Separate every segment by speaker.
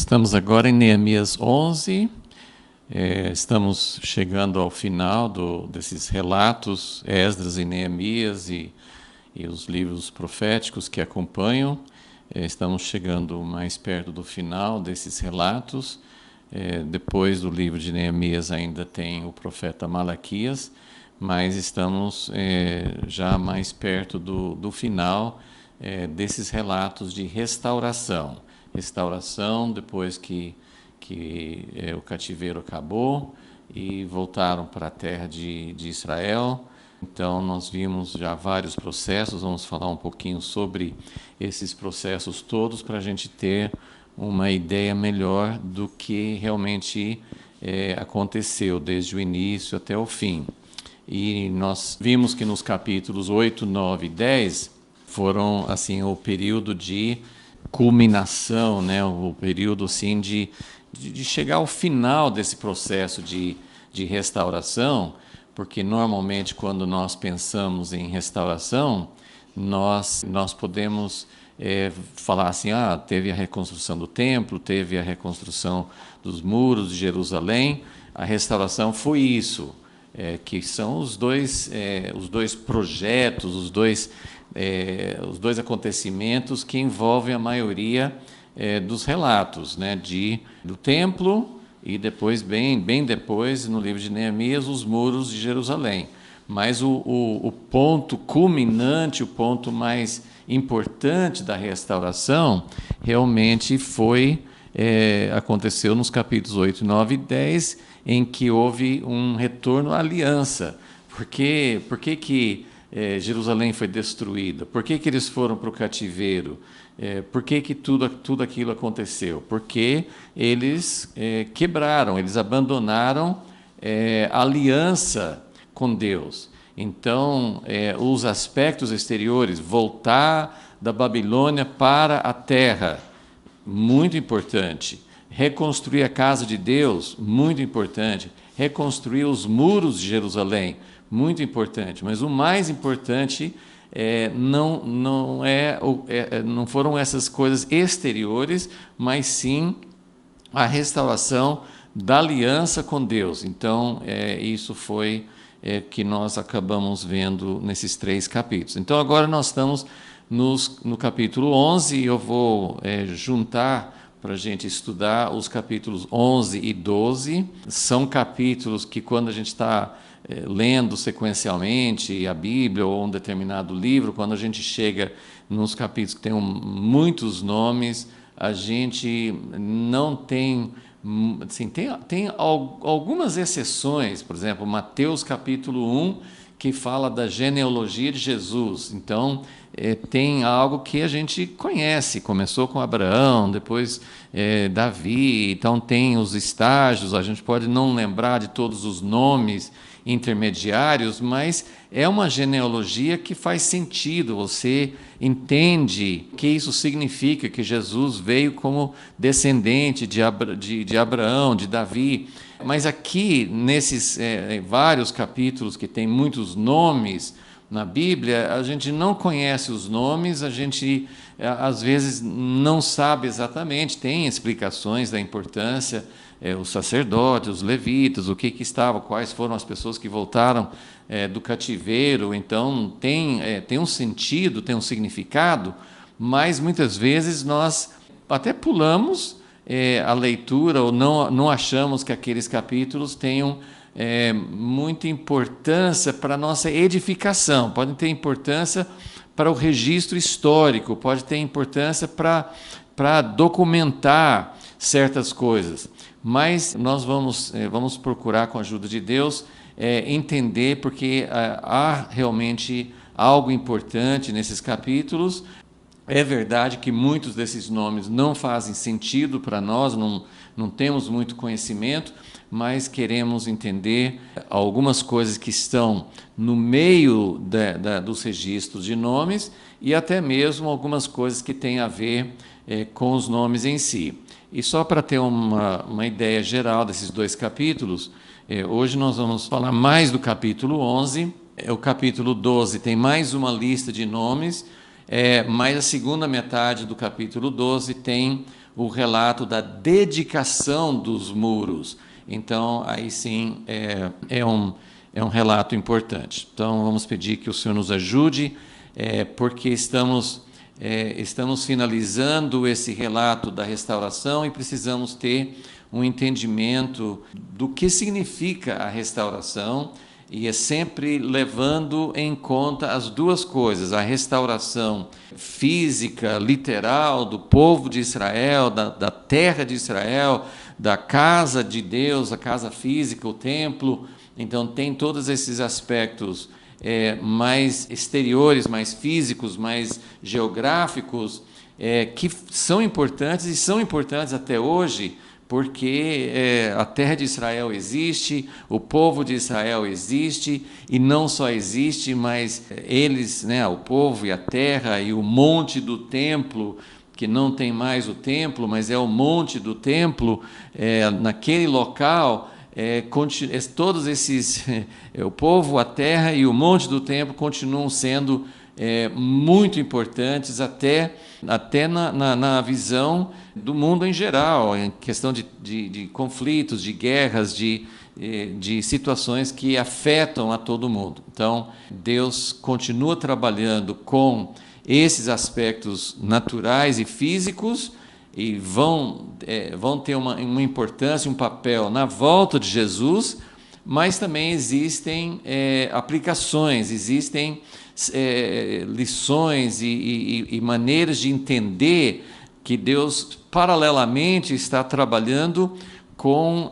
Speaker 1: Estamos agora em Neemias 11, estamos chegando ao final desses relatos, Esdras e Neemias e os livros proféticos que acompanham. Estamos chegando mais perto do final desses relatos. Depois do livro de Neemias ainda tem o profeta Malaquias, mas estamos já mais perto do final desses relatos de restauração. Restauração depois que o cativeiro acabou e voltaram para a terra de Israel. Então, nós vimos já vários processos, vamos falar um pouquinho sobre esses processos todos para a gente ter uma ideia melhor do que realmente aconteceu desde o início até o fim. E nós vimos que nos capítulos 8, 9 e 10 foram assim, o período de culminação, né? O período assim, de chegar ao final desse processo de restauração, porque normalmente quando nós pensamos em restauração, nós podemos falar assim, teve a reconstrução do templo, teve a reconstrução dos muros de Jerusalém, a restauração foi isso, que são os dois projetos, os dois acontecimentos que envolvem a maioria dos relatos, né, do templo e depois, bem depois, no livro de Neemias, os muros de Jerusalém. Mas o ponto culminante, o ponto mais importante da restauração, realmente aconteceu nos capítulos 8, 9 e 10, em que houve um retorno à aliança. Por que Jerusalém foi destruída? Por que eles foram para o cativeiro? Por que tudo aquilo aconteceu? Porque eles quebraram, eles abandonaram a aliança com Deus. Então, os aspectos exteriores, voltar da Babilônia para a terra, muito importante. Reconstruir a casa de Deus, muito importante. Reconstruir os muros de Jerusalém, muito importante. Mas o mais importante não foram essas coisas exteriores, mas sim a restauração da aliança com Deus. Então, isso foi que nós acabamos vendo nesses 3 capítulos. Então, agora nós estamos no capítulo 11, e eu vou juntar para a gente estudar os capítulos 11 e 12. São capítulos que, quando a gente está lendo sequencialmente a Bíblia ou um determinado livro, quando a gente chega nos capítulos que têm muitos nomes, a gente não tem... Assim, tem algumas exceções, por exemplo, Mateus capítulo 1, que fala da genealogia de Jesus. Então, tem algo que a gente conhece, começou com Abraão, depois Davi, então tem os estágios, a gente pode não lembrar de todos os nomes intermediários, mas é uma genealogia que faz sentido, você entende que isso significa, que Jesus veio como descendente de Abraão, de Davi. Mas aqui, nesses vários capítulos que tem muitos nomes na Bíblia, a gente não conhece os nomes, a gente às vezes não sabe exatamente, tem explicações da importância, os sacerdotes, os levitas, o que estava, quais foram as pessoas que voltaram do cativeiro. Então tem um sentido, tem um significado, mas muitas vezes nós até pulamos a leitura ou não achamos que aqueles capítulos tenham muita importância para a nossa edificação, podem ter importância para o registro histórico, pode ter importância para documentar certas coisas, mas nós vamos procurar, com a ajuda de Deus, entender, porque há realmente algo importante nesses capítulos. É verdade que muitos desses nomes não fazem sentido para nós, não temos muito conhecimento, mas queremos entender algumas coisas que estão no meio dos registros de nomes e até mesmo algumas coisas que têm a ver com os nomes em si. E só para ter uma ideia geral desses 2 capítulos, hoje nós vamos falar mais do capítulo 11. O capítulo 12 tem mais uma lista de nomes, mas a segunda metade do capítulo 12 tem o relato da dedicação dos muros. Então, aí sim, é um relato importante. Então, vamos pedir que o Senhor nos ajude, porque estamos finalizando esse relato da restauração e precisamos ter um entendimento do que significa a restauração, e é sempre levando em conta as duas coisas: a restauração física, literal, do povo de Israel, da terra de Israel, da casa de Deus, a casa física, o templo. Então tem todos esses aspectos mais exteriores, mais físicos, mais geográficos, que são importantes e são importantes até hoje, porque a terra de Israel existe, o povo de Israel existe, e não só existe, mas eles, o povo e a terra e o monte do templo, que não tem mais o templo, mas é o monte do templo, naquele local, todos esses, o povo, a terra e o monte do templo continuam sendo muito importantes até na visão do mundo em geral, em questão de conflitos, de guerras, de situações que afetam a todo mundo. Então, Deus continua trabalhando com esses aspectos naturais e físicos, e vão ter uma importância, um papel na volta de Jesus, mas também existem aplicações, existem lições e maneiras de entender que Deus paralelamente está trabalhando com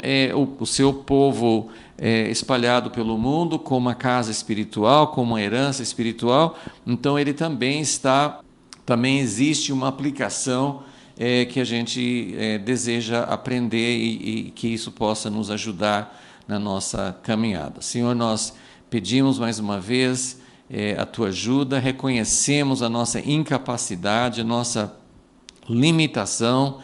Speaker 1: o seu povo espalhado pelo mundo, como uma casa espiritual, como uma herança espiritual. Então ele também existe uma aplicação que a gente deseja aprender, e que isso possa nos ajudar na nossa caminhada. Senhor, nós pedimos mais uma vez a Tua ajuda, reconhecemos a nossa incapacidade, a nossa limitação,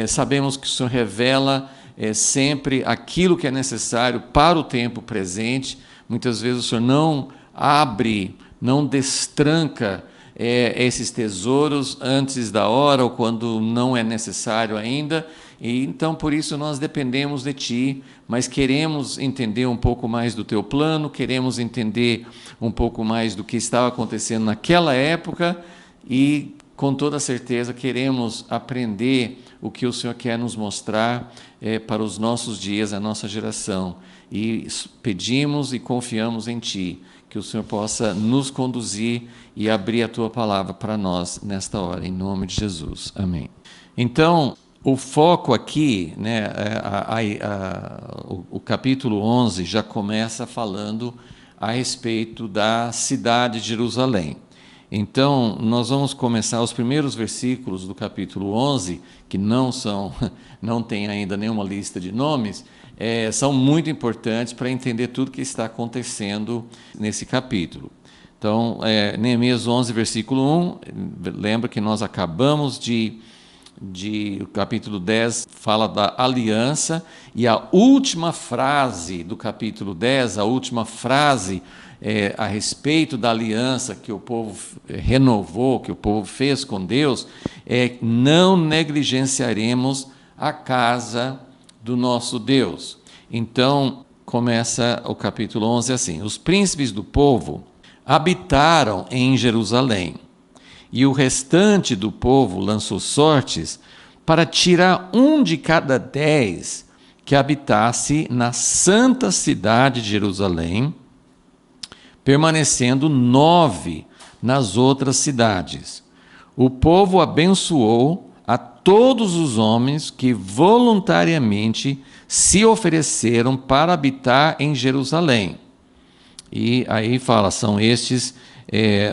Speaker 1: sabemos que o Senhor revela sempre aquilo que é necessário para o tempo presente. Muitas vezes o Senhor não abre, não destranca esses tesouros antes da hora, ou quando não é necessário ainda, e então por isso nós dependemos de Ti, mas queremos entender um pouco mais do Teu plano, queremos entender um pouco mais do que estava acontecendo naquela época, e com toda certeza queremos aprender o que o Senhor quer nos mostrar para os nossos dias, a nossa geração, e pedimos e confiamos em Ti, que o Senhor possa nos conduzir e abrir a Tua palavra para nós nesta hora, em nome de Jesus. Amém. Então, o foco aqui, o capítulo 11 já começa falando a respeito da cidade de Jerusalém. Então, nós vamos começar os primeiros versículos do capítulo 11, que não tem ainda nenhuma lista de nomes, são muito importantes para entender tudo que está acontecendo nesse capítulo. Então, Neemias 11, versículo 1, lembra que nós acabamos o capítulo 10 fala da aliança, e a última frase do capítulo 10, a última frase a respeito da aliança que o povo renovou, que o povo fez com Deus, não negligenciaremos a casa do nosso Deus. Então, começa o capítulo 11 assim: os príncipes do povo habitaram em Jerusalém, e o restante do povo lançou sortes para tirar 1 de cada 10 que habitasse na santa cidade de Jerusalém, permanecendo 9 nas outras cidades. O povo abençoou a todos os homens que voluntariamente se ofereceram para habitar em Jerusalém. E aí fala, são estes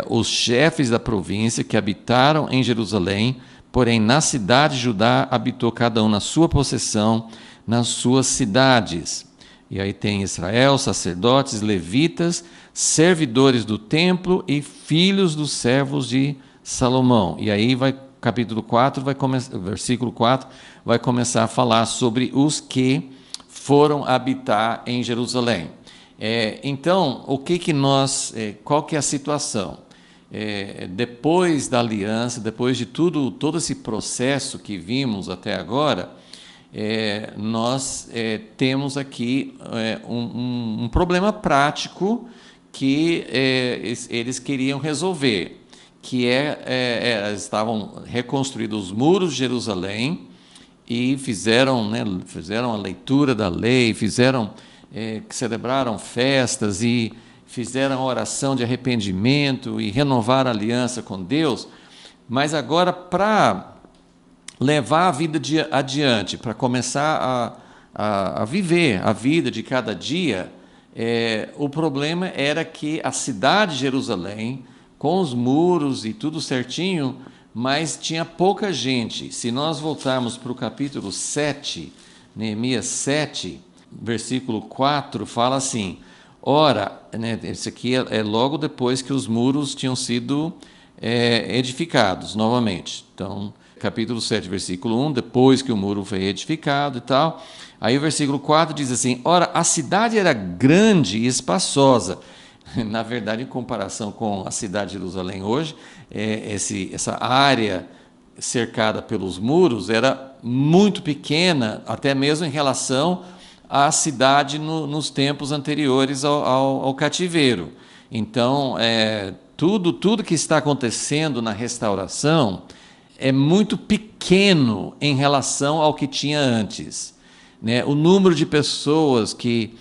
Speaker 1: os chefes da província que habitaram em Jerusalém, porém na cidade de Judá habitou cada um na sua possessão, nas suas cidades. E aí tem Israel, sacerdotes, levitas, servidores do templo e filhos dos servos de Salomão. E aí capítulo 4, versículo 4, vai começar a falar sobre os que foram habitar em Jerusalém. Então, qual que é a situação? depois da aliança, depois de todo esse processo que vimos até agora, nós temos aqui um problema prático que eles queriam resolver, que estavam reconstruídos os muros de Jerusalém e fizeram a leitura da lei, celebraram festas e fizeram a oração de arrependimento e renovaram a aliança com Deus, mas agora, para levar a vida adiante, para começar a viver a vida de cada dia, o problema era que a cidade de Jerusalém, com os muros e tudo certinho, mas tinha pouca gente. Se nós voltarmos para o capítulo 7, Neemias 7, versículo 4, fala assim: ora, esse aqui é logo depois que os muros tinham sido edificados novamente. Então, capítulo 7, versículo 1, depois que o muro foi edificado e tal. Aí o versículo 4 diz assim: ora, a cidade era grande e espaçosa. Na verdade, em comparação com a cidade de Jerusalém hoje, essa área cercada pelos muros era muito pequena, até mesmo em relação à cidade nos tempos anteriores ao cativeiro. Então, tudo que está acontecendo na restauração é muito pequeno em relação ao que tinha antes. O número de pessoas que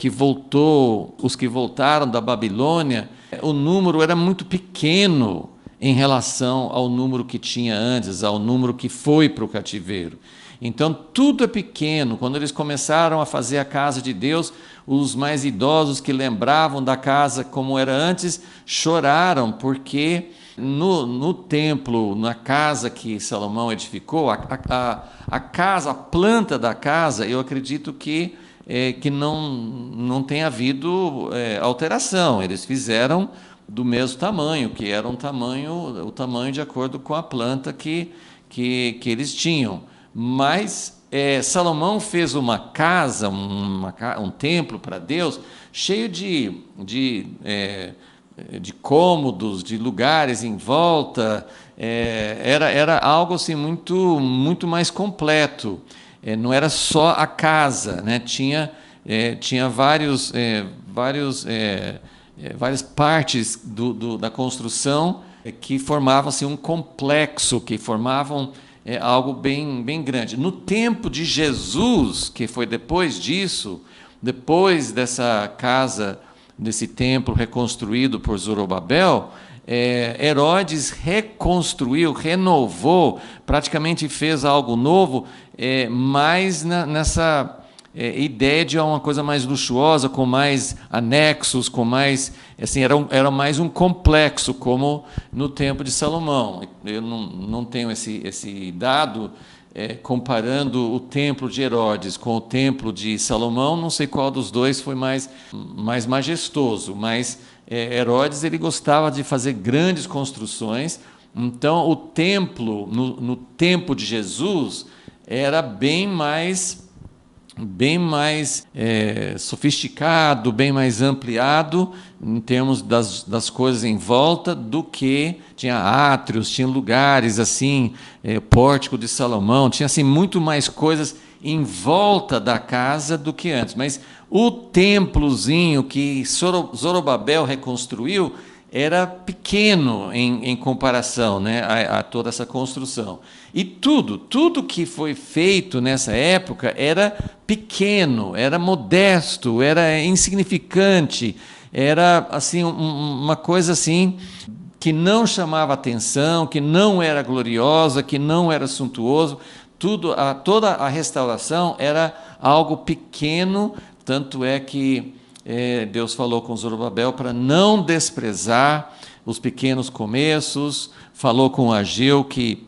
Speaker 1: voltou, os que voltaram da Babilônia, o número era muito pequeno em relação ao número que tinha antes, ao número que foi para o cativeiro. Então, tudo é pequeno. Quando eles começaram a fazer a casa de Deus, os mais idosos que lembravam da casa como era antes, choraram, porque no templo, na casa que Salomão edificou, a casa, a planta da casa, eu acredito que não tem havido alteração. Eles fizeram do mesmo tamanho, que era o tamanho de acordo com a planta que eles tinham. Mas Salomão fez uma casa, um templo para Deus, cheio de cômodos, de lugares em volta. Era algo assim muito mais completo. Não era só a casa, tinha várias partes da construção que formavam assim, um complexo, que formavam algo bem grande. No tempo de Jesus, que foi depois disso, depois dessa casa, desse templo reconstruído por Zorobabel, Herodes reconstruiu, renovou, praticamente fez algo novo, mas nessa ideia de uma coisa mais luxuosa, com mais anexos, com mais, assim, era mais um complexo, como no tempo de Salomão. Eu não tenho esse dado comparando o templo de Herodes com o templo de Salomão, não sei qual dos dois foi mais majestoso, mas Herodes ele gostava de fazer grandes construções. Então o templo no tempo de Jesus era bem mais sofisticado, bem mais ampliado em termos das coisas em volta, do que tinha átrios, tinha lugares assim, pórtico de Salomão, tinha assim muito mais coisas em volta da casa do que antes. Mas o templozinho que Zorobabel reconstruiu era pequeno em comparação, a toda essa construção. E tudo que foi feito nessa época era pequeno, era modesto, era insignificante, era assim uma coisa assim que não chamava atenção, que não era gloriosa, que não era suntuoso. Toda a restauração era algo pequeno, tanto é que Deus falou com Zorobabel para não desprezar os pequenos começos, falou com Ageu que,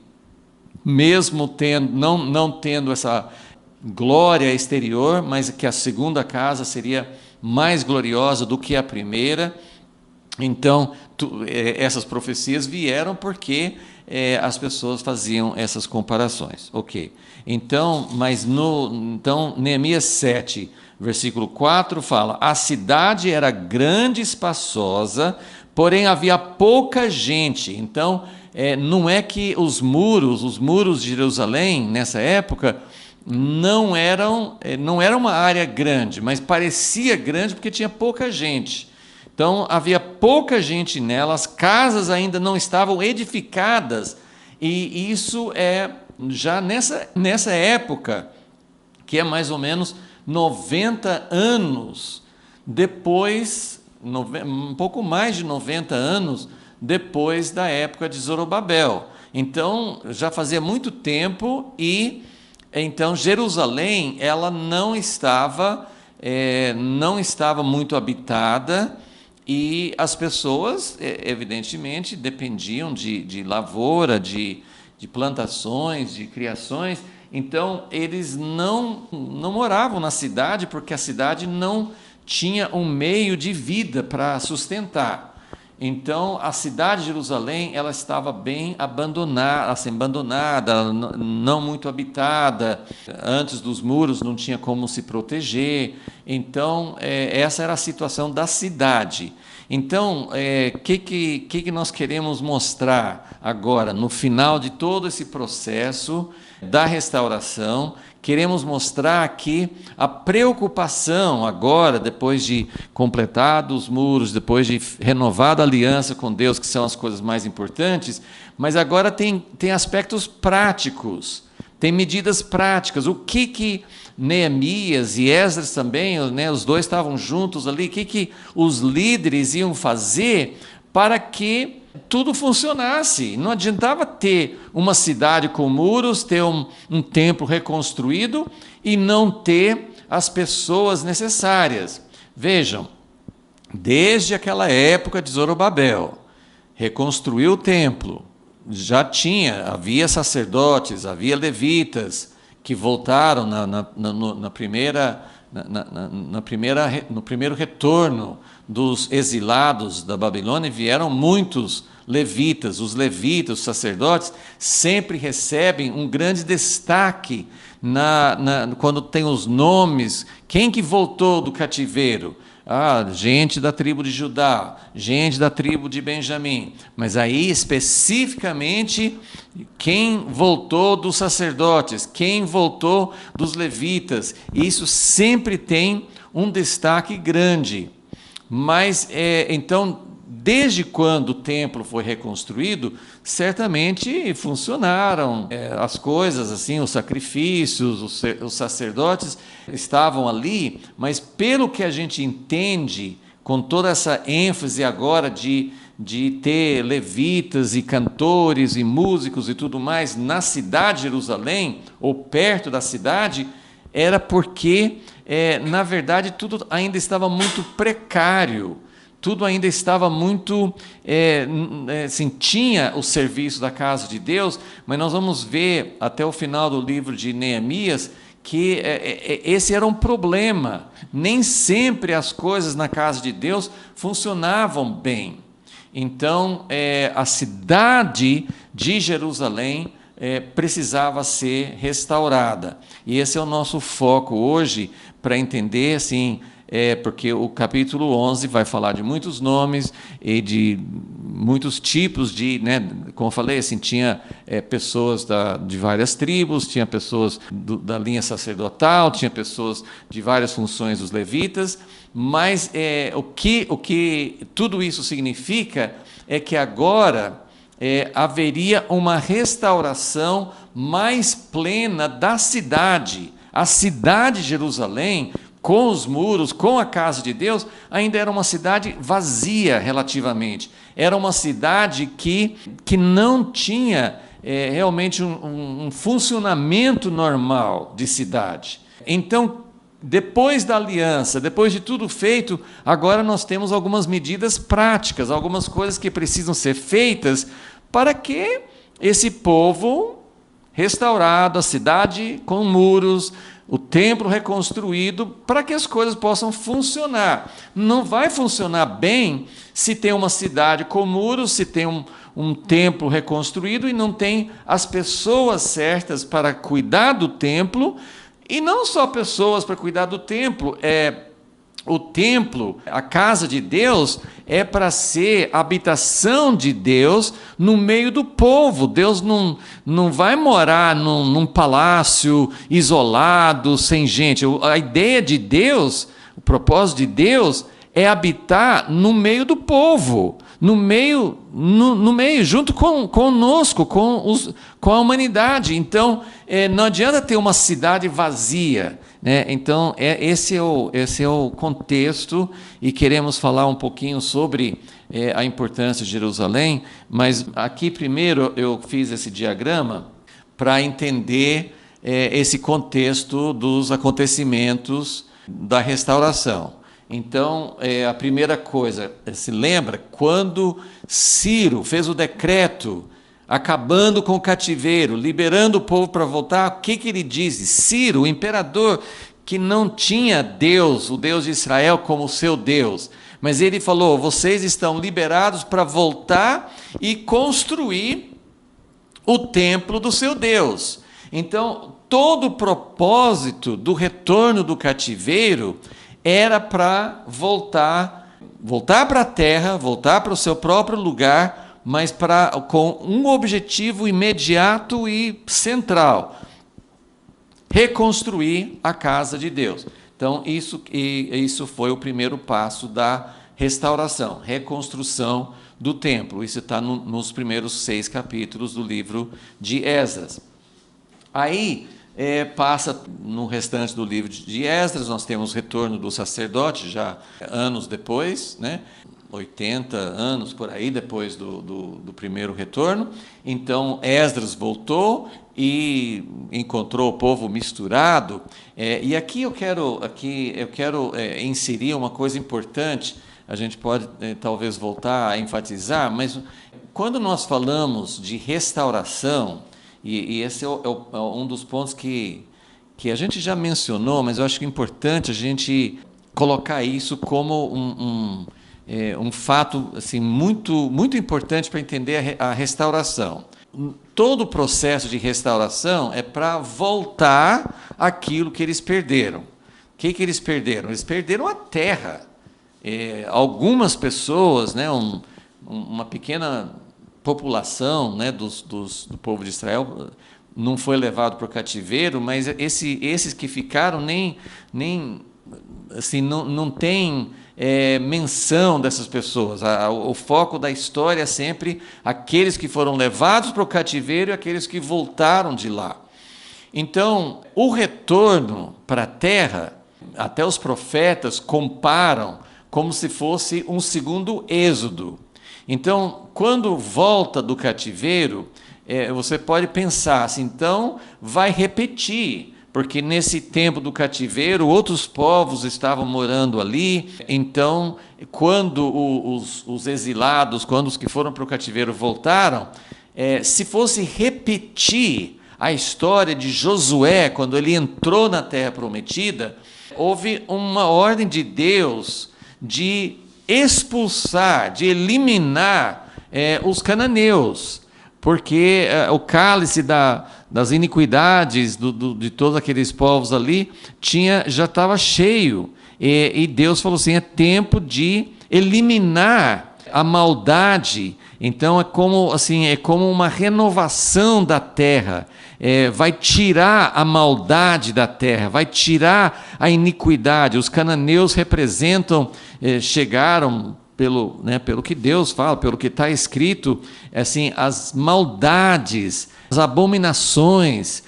Speaker 1: mesmo não tendo essa glória exterior, mas que a segunda casa seria mais gloriosa do que a primeira. Então, essas profecias vieram porque as pessoas faziam essas comparações. Ok. Então, Neemias 7, versículo 4 fala: a cidade era grande e espaçosa, porém havia pouca gente. Então, não é que os muros de Jerusalém, nessa época, não era uma área grande, mas parecia grande porque tinha pouca gente. Então, havia pouca gente nela, as casas ainda não estavam edificadas, e isso é já nessa época, que é mais ou menos 90 anos depois, um pouco mais de 90 anos depois da época de Zorobabel. Então, já fazia muito tempo e então Jerusalém ela não estava muito habitada e as pessoas, evidentemente, dependiam de lavoura, de plantações, de criações. Então, eles não moravam na cidade porque a cidade não tinha um meio de vida para sustentar. Então, a cidade de Jerusalém ela estava bem abandonada, não muito habitada. Antes dos muros não tinha como se proteger. Então, essa era a situação da cidade. Então, que nós queremos mostrar agora, no final de todo esse processo da restauração? Queremos mostrar aqui a preocupação agora, depois de completados os muros, depois de renovada a aliança com Deus, que são as coisas mais importantes, mas agora tem aspectos práticos, tem medidas práticas. O que Neemias e Esdras também, né, os dois estavam juntos ali, o que os líderes iam fazer para que tudo funcionasse? Não adiantava ter uma cidade com muros, ter um templo reconstruído e não ter as pessoas necessárias. Vejam, desde aquela época de Zorobabel, reconstruiu o templo, havia sacerdotes, havia levitas que voltaram no primeiro retorno dos exilados da Babilônia, vieram muitos levitas. Os levitas, os sacerdotes, sempre recebem um grande destaque quando tem os nomes. Quem que voltou do cativeiro? Gente da tribo de Judá, gente da tribo de Benjamim. Mas aí, especificamente, quem voltou dos sacerdotes, quem voltou dos levitas. Isso sempre tem um destaque grande. Mas, então, desde quando o templo foi reconstruído, certamente funcionaram as coisas, assim, os sacrifícios, os sacerdotes estavam ali, mas pelo que a gente entende, com toda essa ênfase agora de ter levitas e cantores e músicos e tudo mais na cidade de Jerusalém, ou perto da cidade, era porque, na verdade, tudo ainda estava muito precário, tudo ainda estava muito, assim, tinha o serviço da casa de Deus, mas nós vamos ver até o final do livro de Neemias que esse era um problema. Nem sempre as coisas na casa de Deus funcionavam bem. Então, a cidade de Jerusalém precisava ser restaurada. E esse é o nosso foco hoje, para entender, assim, porque o capítulo 11 vai falar de muitos nomes e de muitos tipos de, né, como eu falei, assim, tinha pessoas de várias tribos, tinha pessoas da linha sacerdotal, tinha pessoas de várias funções dos levitas, mas o que tudo isso significa é que agora haveria uma restauração mais plena da cidade. A cidade de Jerusalém, com os muros, com a casa de Deus, ainda era uma cidade vazia relativamente. Era uma cidade que não tinha realmente um funcionamento normal de cidade. Então, depois da aliança, depois de tudo feito, agora nós temos algumas medidas práticas, algumas coisas que precisam ser feitas para que esse povo restaurado, a cidade com muros, o templo reconstruído, para que as coisas possam funcionar. Não vai funcionar bem se tem uma cidade com muros, se tem um templo reconstruído e não tem as pessoas certas para cuidar do templo, e não só pessoas para cuidar do templo, O templo, a casa de Deus, é para ser a habitação de Deus no meio do povo. Deus não vai morar num palácio isolado, sem gente. A ideia de Deus, o propósito de Deus, é habitar no meio do povo, no meio, junto conosco, com a humanidade. Então, não adianta ter uma cidade vazia, né? Então, esse é o contexto, e queremos falar um pouquinho sobre a importância de Jerusalém, mas aqui primeiro eu fiz esse diagrama para entender esse contexto dos acontecimentos da restauração. Então, a primeira coisa, se lembra, quando Ciro fez o decreto acabando com o cativeiro, liberando o povo para voltar, o que ele disse? Ciro, o imperador, que não tinha Deus, o Deus de Israel, como seu Deus, mas ele falou: vocês estão liberados para voltar e construir o templo do seu Deus. Então, todo o propósito do retorno do cativeiro era para voltar para a terra, voltar para o seu próprio lugar, mas com um objetivo imediato e central: reconstruir a casa de Deus. Então, isso foi o primeiro passo da restauração, reconstrução do templo. Isso está nos primeiros 6 capítulos do livro de Esdras. Aí, passa no restante do livro de Esdras, nós temos o retorno do sacerdote, já anos depois, né? 80 anos por aí depois do primeiro retorno. Então, Esdras voltou e encontrou o povo misturado. E aqui eu quero inserir uma coisa importante. A gente pode talvez voltar a enfatizar, mas quando nós falamos de restauração, e esse é um dos pontos que a gente já mencionou, mas eu acho que é importante a gente colocar isso como um fato assim, muito, muito importante para entender a restauração. Todo o processo de restauração é para voltar aquilo que eles perderam. O que eles perderam? Eles perderam a terra. Algumas pessoas, né, uma pequena população, né, do povo de Israel não foi levado para o cativeiro, mas esses que ficaram nem assim, não tem menção dessas pessoas. O foco da história é sempre aqueles que foram levados para o cativeiro e aqueles que voltaram de lá. Então, o retorno para a terra, até os profetas comparam como se fosse um segundo êxodo. Então, quando volta do cativeiro, você pode pensar assim: então vai repetir, porque nesse tempo do cativeiro outros povos estavam morando ali. Então, quando os exilados, quando os que foram para o cativeiro voltaram, se fosse repetir a história de Josué, quando ele entrou na terra prometida, houve uma ordem de Deus de expulsar, de eliminar os cananeus, porque o cálice das iniquidades de todos aqueles povos ali já estava cheio, e Deus falou assim: é tempo de eliminar a maldade. Então é como uma renovação da terra. Vai tirar a maldade da terra, vai tirar a iniquidade. Os cananeus representam, chegaram pelo que Deus fala, pelo que está escrito, assim, as maldades, as abominações,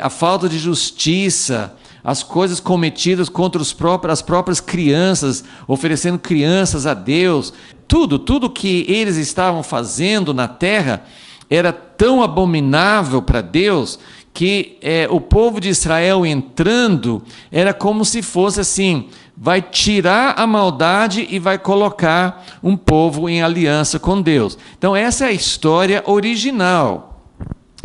Speaker 1: a falta de justiça, as coisas cometidas contra as próprias crianças, oferecendo crianças a Deus. Tudo que eles estavam fazendo na terra era tão abominável para Deus que o povo de Israel entrando era como se fosse assim: vai tirar a maldade e vai colocar um povo em aliança com Deus. Então essa é a história original.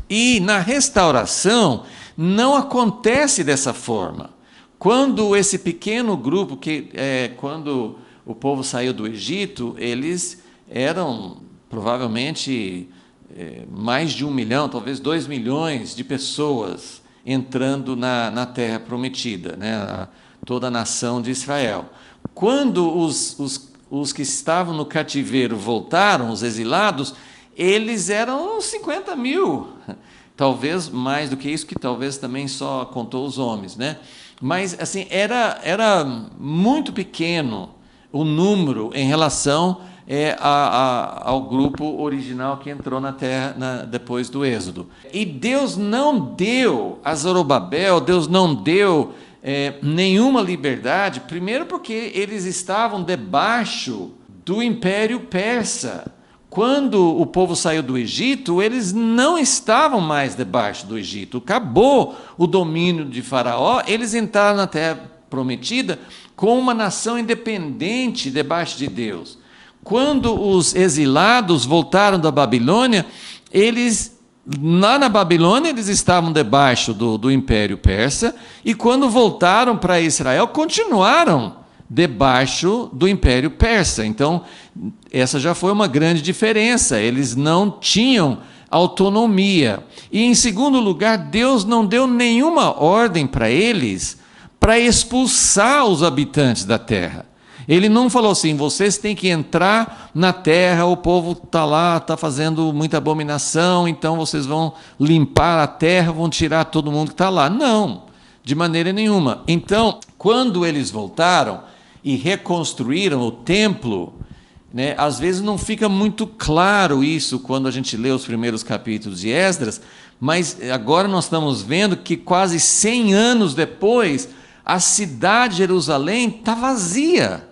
Speaker 1: E na restauração não acontece dessa forma. Quando esse pequeno grupo, quando o povo saiu do Egito, eles eram provavelmente mais de 1 milhão, talvez 2 milhões de pessoas entrando na terra prometida, né? Toda a nação de Israel. quando os que estavam no cativeiro voltaram, os exilados, eles eram 50 mil, talvez mais do que isso, que talvez também só contou os homens, né? Mas assim, era muito pequeno o número em relação ao grupo original que entrou na terra depois do Êxodo. E Deus não deu a Zorobabel, Deus não deu nenhuma liberdade, primeiro porque eles estavam debaixo do Império Persa. Quando o povo saiu do Egito, eles não estavam mais debaixo do Egito. Acabou o domínio de Faraó, eles entraram na Terra Prometida com uma nação independente debaixo de Deus. Quando os exilados voltaram da Babilônia, lá na Babilônia eles estavam debaixo do Império Persa, e quando voltaram para Israel, continuaram debaixo do Império Persa. Então, essa já foi uma grande diferença. Eles não tinham autonomia. E, em segundo lugar, Deus não deu nenhuma ordem para eles para expulsar os habitantes da terra. Ele não falou assim: vocês têm que entrar na terra, o povo está lá, está fazendo muita abominação, então vocês vão limpar a terra, vão tirar todo mundo que está lá. Não, de maneira nenhuma. Então, quando eles voltaram e reconstruíram o templo, né, às vezes não fica muito claro isso quando a gente lê os primeiros capítulos de Esdras, mas agora nós estamos vendo que quase 100 anos depois, a cidade de Jerusalém está vazia.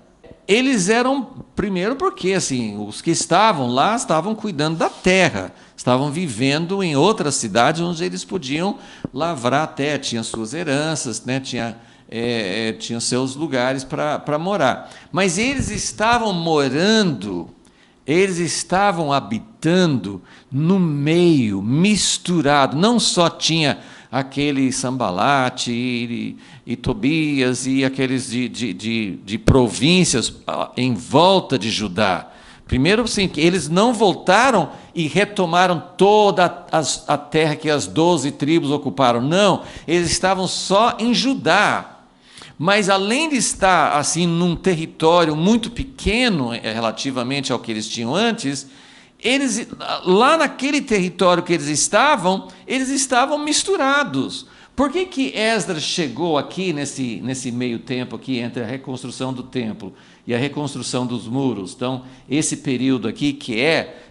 Speaker 1: Eles eram, primeiro porque assim, os que estavam lá estavam cuidando da terra, estavam vivendo em outras cidades onde eles podiam lavrar a terra, tinham suas heranças, né, tinham seus lugares para morar. Mas eles estavam morando, eles estavam habitando no meio, misturado. Não só tinha aquele Sambalate e Tobias e aqueles de províncias em volta de Judá. Primeiro, sim, que eles não voltaram e retomaram toda a terra que as 12 tribos ocuparam. Não, eles estavam só em Judá. Mas, além de estar assim num território muito pequeno relativamente ao que eles tinham antes, eles, lá naquele território que eles estavam misturados. Por que Esdras chegou aqui nesse meio tempo aqui entre a reconstrução do templo e a reconstrução dos muros? Então, esse período aqui, que é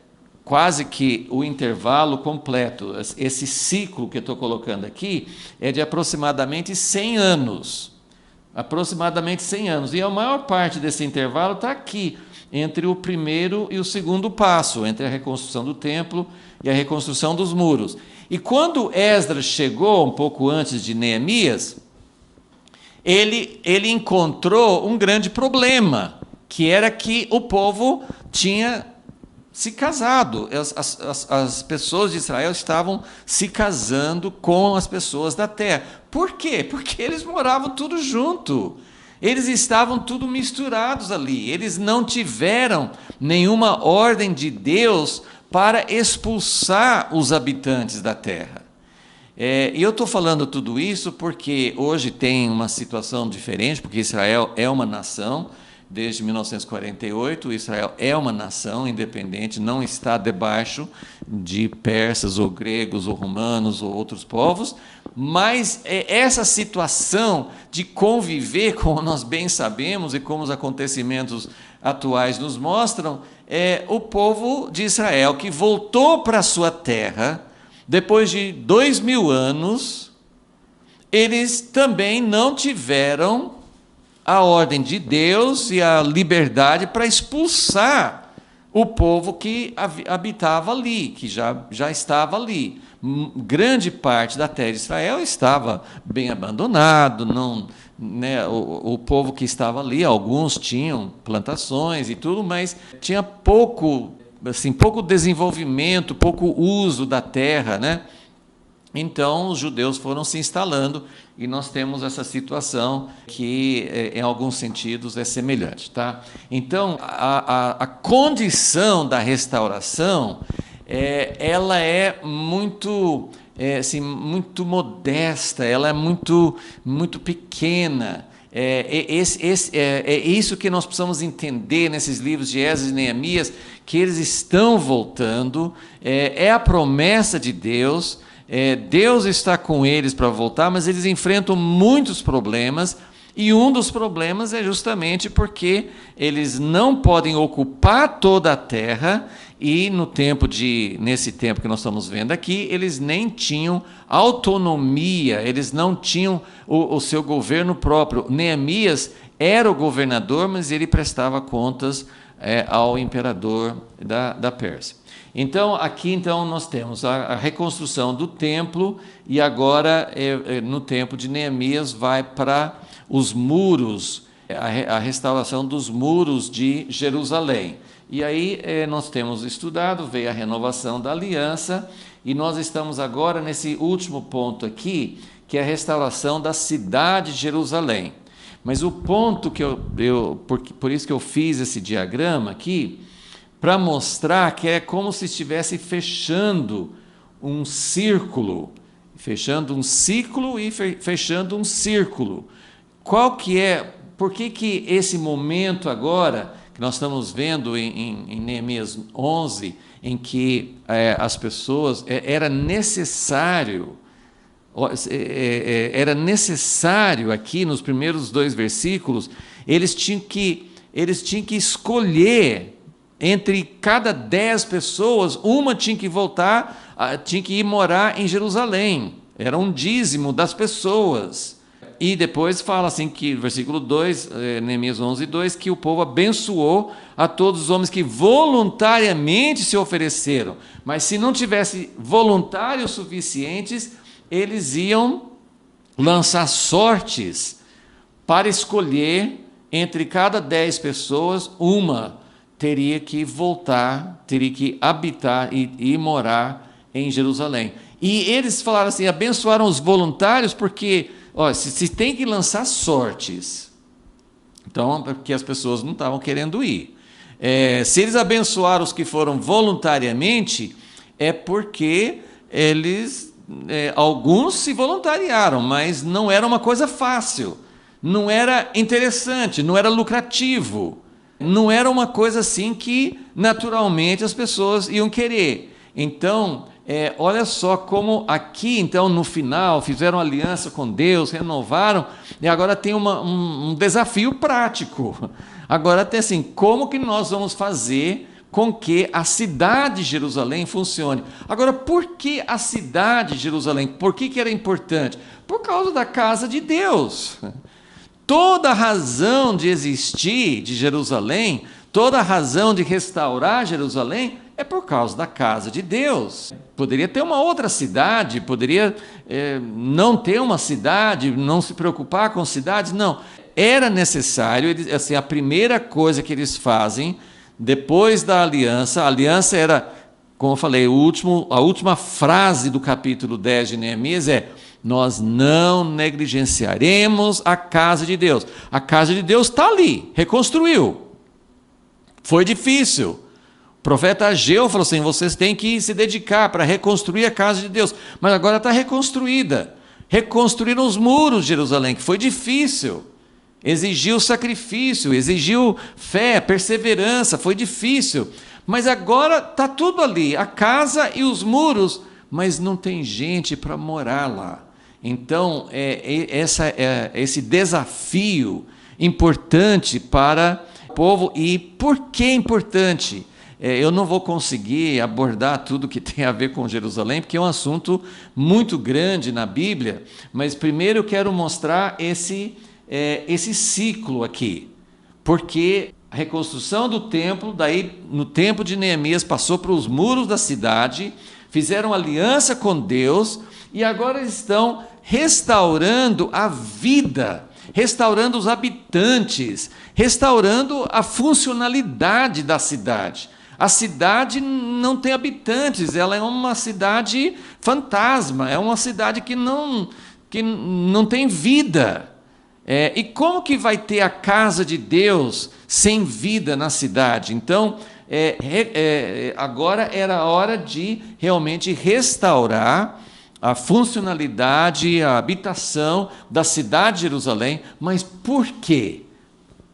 Speaker 1: quase que o intervalo completo, esse ciclo que eu estou colocando aqui, é de aproximadamente 100 anos. Aproximadamente 100 anos. E a maior parte desse intervalo está aqui, entre o primeiro e o segundo passo, entre a reconstrução do templo e a reconstrução dos muros. E quando Esdras chegou, um pouco antes de Neemias, ele encontrou um grande problema, que era que o povo tinha se casado. As pessoas de Israel estavam se casando com as pessoas da terra. Por quê? Porque eles moravam tudo junto. Eles estavam tudo misturados ali. Eles não tiveram nenhuma ordem de Deus para expulsar os habitantes da terra. E eu estou falando tudo isso porque hoje tem uma situação diferente, porque Israel é uma nação. Desde 1948, Israel é uma nação independente, não está debaixo de persas ou gregos ou romanos ou outros povos, mas essa situação de conviver, como nós bem sabemos e como os acontecimentos atuais nos mostram, é o povo de Israel que voltou para a sua terra, depois de 2000 anos, eles também não tiveram a ordem de Deus e a liberdade para expulsar o povo que habitava ali, que já estava ali. Grande parte da terra de Israel estava bem abandonado, não, né, o povo que estava ali, alguns tinham plantações e tudo, mas tinha pouco desenvolvimento, pouco uso da terra, né? Então, os judeus foram se instalando e nós temos essa situação que, em alguns sentidos, é semelhante. Tá? Então, a condição da restauração, ela é muito, muito modesta, ela é muito pequena. É isso que nós precisamos entender nesses livros de Esdras e Neemias, que eles estão voltando, é a promessa de Deus, Deus está com eles para voltar, mas eles enfrentam muitos problemas, e um dos problemas é justamente porque eles não podem ocupar toda a terra, e nesse tempo que nós estamos vendo aqui, eles nem tinham autonomia, eles não tinham o seu governo próprio. Neemias era o governador, mas ele prestava contas ao imperador da Pérsia. Então, aqui nós temos a reconstrução do templo, e agora, no tempo de Neemias, vai para os muros, a restauração dos muros de Jerusalém. E aí nós temos estudado, veio a renovação da aliança, e nós estamos agora nesse último ponto aqui, que é a restauração da cidade de Jerusalém. Mas o ponto que por isso que eu fiz esse diagrama aqui, para mostrar que é como se estivesse fechando um círculo, fechando um ciclo e fechando um círculo. Por que esse momento agora, que nós estamos vendo em Neemias 11, em que as pessoas, era necessário aqui, nos primeiros 2 versículos, eles tinham que escolher, entre cada 10 pessoas, uma tinha que voltar, tinha que ir morar em Jerusalém, era um dízimo das pessoas. E depois fala assim, que versículo 2, Neemias 11, 2, que o povo abençoou a todos os homens que voluntariamente se ofereceram, mas se não tivesse voluntários suficientes, eles iam lançar sortes para escolher entre cada 10 pessoas, uma teria que voltar, teria que habitar e morar em Jerusalém. E eles falaram assim, abençoaram os voluntários, porque se tem que lançar sortes, então, porque as pessoas não estavam querendo ir. Se eles abençoaram os que foram voluntariamente, é porque alguns se voluntariaram, mas não era uma coisa fácil, não era interessante, não era lucrativo, não era uma coisa assim que naturalmente as pessoas iam querer. Então, olha só como aqui, então, no final, fizeram aliança com Deus, renovaram, e agora tem um desafio prático. Agora tem assim, como que nós vamos fazer com que a cidade de Jerusalém funcione? Agora, por que a cidade de Jerusalém? Por que era importante? Por causa da casa de Deus. Toda a razão de existir de Jerusalém, toda a razão de restaurar Jerusalém é por causa da casa de Deus. Poderia ter uma outra cidade, poderia não ter uma cidade, não se preocupar com cidades, não. Era necessário, assim, a primeira coisa que eles fazem, depois da aliança, a aliança era, como eu falei, a última frase do capítulo 10 de Neemias nós não negligenciaremos a casa de Deus. A casa de Deus está ali, reconstruiu. Foi difícil. O profeta Ageu falou assim, vocês têm que se dedicar para reconstruir a casa de Deus. Mas agora está reconstruída. Reconstruíram os muros de Jerusalém, que foi difícil. Exigiu sacrifício, exigiu fé, perseverança, foi difícil. Mas agora está tudo ali, a casa e os muros, mas não tem gente para morar lá. Então, esse desafio importante para o povo. E por que importante? Eu não vou conseguir abordar tudo que tem a ver com Jerusalém, porque é um assunto muito grande na Bíblia, mas primeiro eu quero mostrar esse ciclo aqui, porque a reconstrução do templo, daí no tempo de Neemias, passou para os muros da cidade, fizeram aliança com Deus, e agora estão restaurando a vida, restaurando os habitantes, restaurando a funcionalidade da cidade. A cidade não tem habitantes, ela é uma cidade fantasma, é uma cidade que não tem vida. E como que vai ter a casa de Deus sem vida na cidade? Então, agora era a hora de realmente restaurar a funcionalidade, a habitação da cidade de Jerusalém. Mas por quê?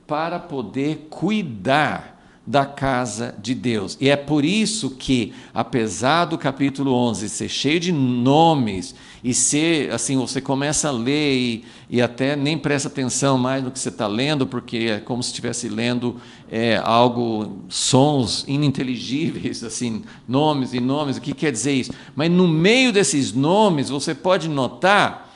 Speaker 1: Para poder cuidar da casa de Deus. E é por isso que, apesar do capítulo 11 ser cheio de nomes, e ser, assim, você começa a ler e até nem presta atenção mais no que você está lendo, porque é como se estivesse lendo algo, sons ininteligíveis, assim, nomes e nomes, o que quer dizer isso? Mas no meio desses nomes, você pode notar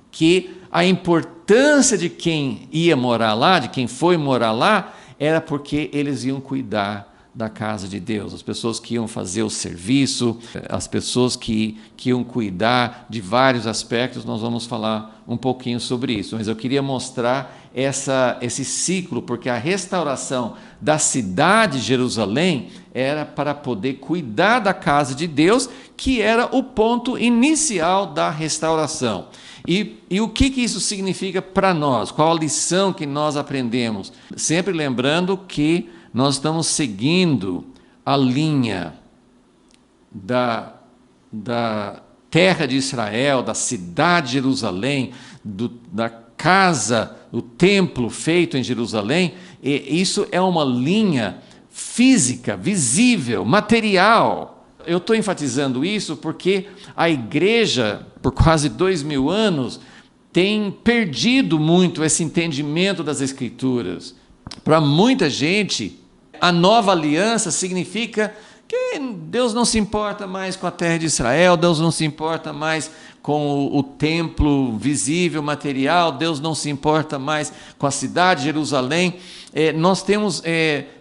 Speaker 1: que a importância de quem ia morar lá, de quem foi morar lá, era porque eles iam cuidar da casa de Deus, as pessoas que iam fazer o serviço, as pessoas que iam cuidar de vários aspectos. Nós vamos falar um pouquinho sobre isso, mas eu queria mostrar esse ciclo, porque a restauração da cidade de Jerusalém era para poder cuidar da casa de Deus, que era o ponto inicial da restauração. E o que isso significa para nós? Qual a lição que nós aprendemos? Sempre lembrando que nós estamos seguindo a linha da terra de Israel, da cidade de Jerusalém, da casa, o templo feito em Jerusalém. E isso é uma linha física, visível, material. Eu estou enfatizando isso porque a igreja, por quase 2000 anos, tem perdido muito esse entendimento das Escrituras. Para muita gente, a nova aliança significa que Deus não se importa mais com a terra de Israel, Deus não se importa mais com o templo visível, material, Deus não se importa mais com a cidade de Jerusalém. Nós temos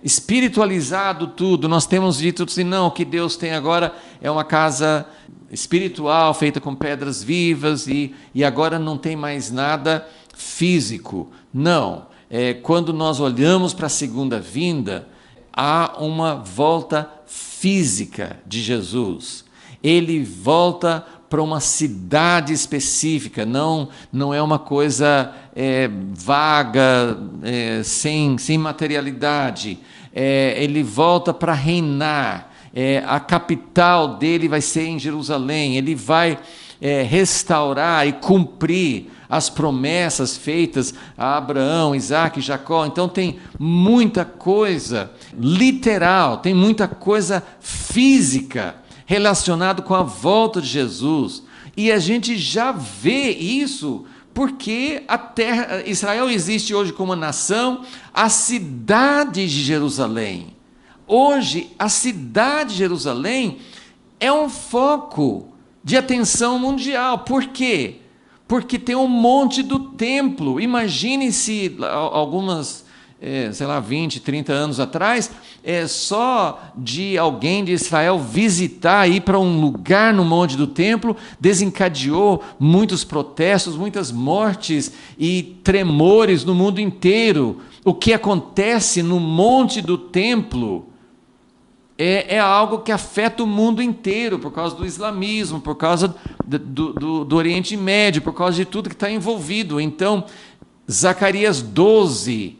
Speaker 1: espiritualizado tudo, nós temos dito assim, não, o que Deus tem agora é uma casa espiritual, feita com pedras vivas, e agora não tem mais nada físico. Não, quando nós olhamos para a segunda vinda, há uma volta física de Jesus. Ele volta para uma cidade específica, não é uma coisa vaga, sem materialidade. Ele volta para reinar. A capital dele vai ser em Jerusalém. Ele vai restaurar e cumprir as promessas feitas a Abraão, Isaac e Jacó. Então tem muita coisa literal, tem muita coisa física relacionado com a volta de Jesus. E a gente já vê isso porque Israel existe hoje como nação, a cidade de Jerusalém. Hoje, a cidade de Jerusalém é um foco de atenção mundial. Por quê? Porque tem um monte do templo. Imagine se algumas 20, 30 anos atrás, só de alguém de Israel visitar, ir para um lugar no monte do templo, desencadeou muitos protestos, muitas mortes e tremores no mundo inteiro. O que acontece no monte do templo é algo que afeta o mundo inteiro, por causa do islamismo, por causa do Oriente Médio, por causa de tudo que está envolvido. Então, Zacarias 12,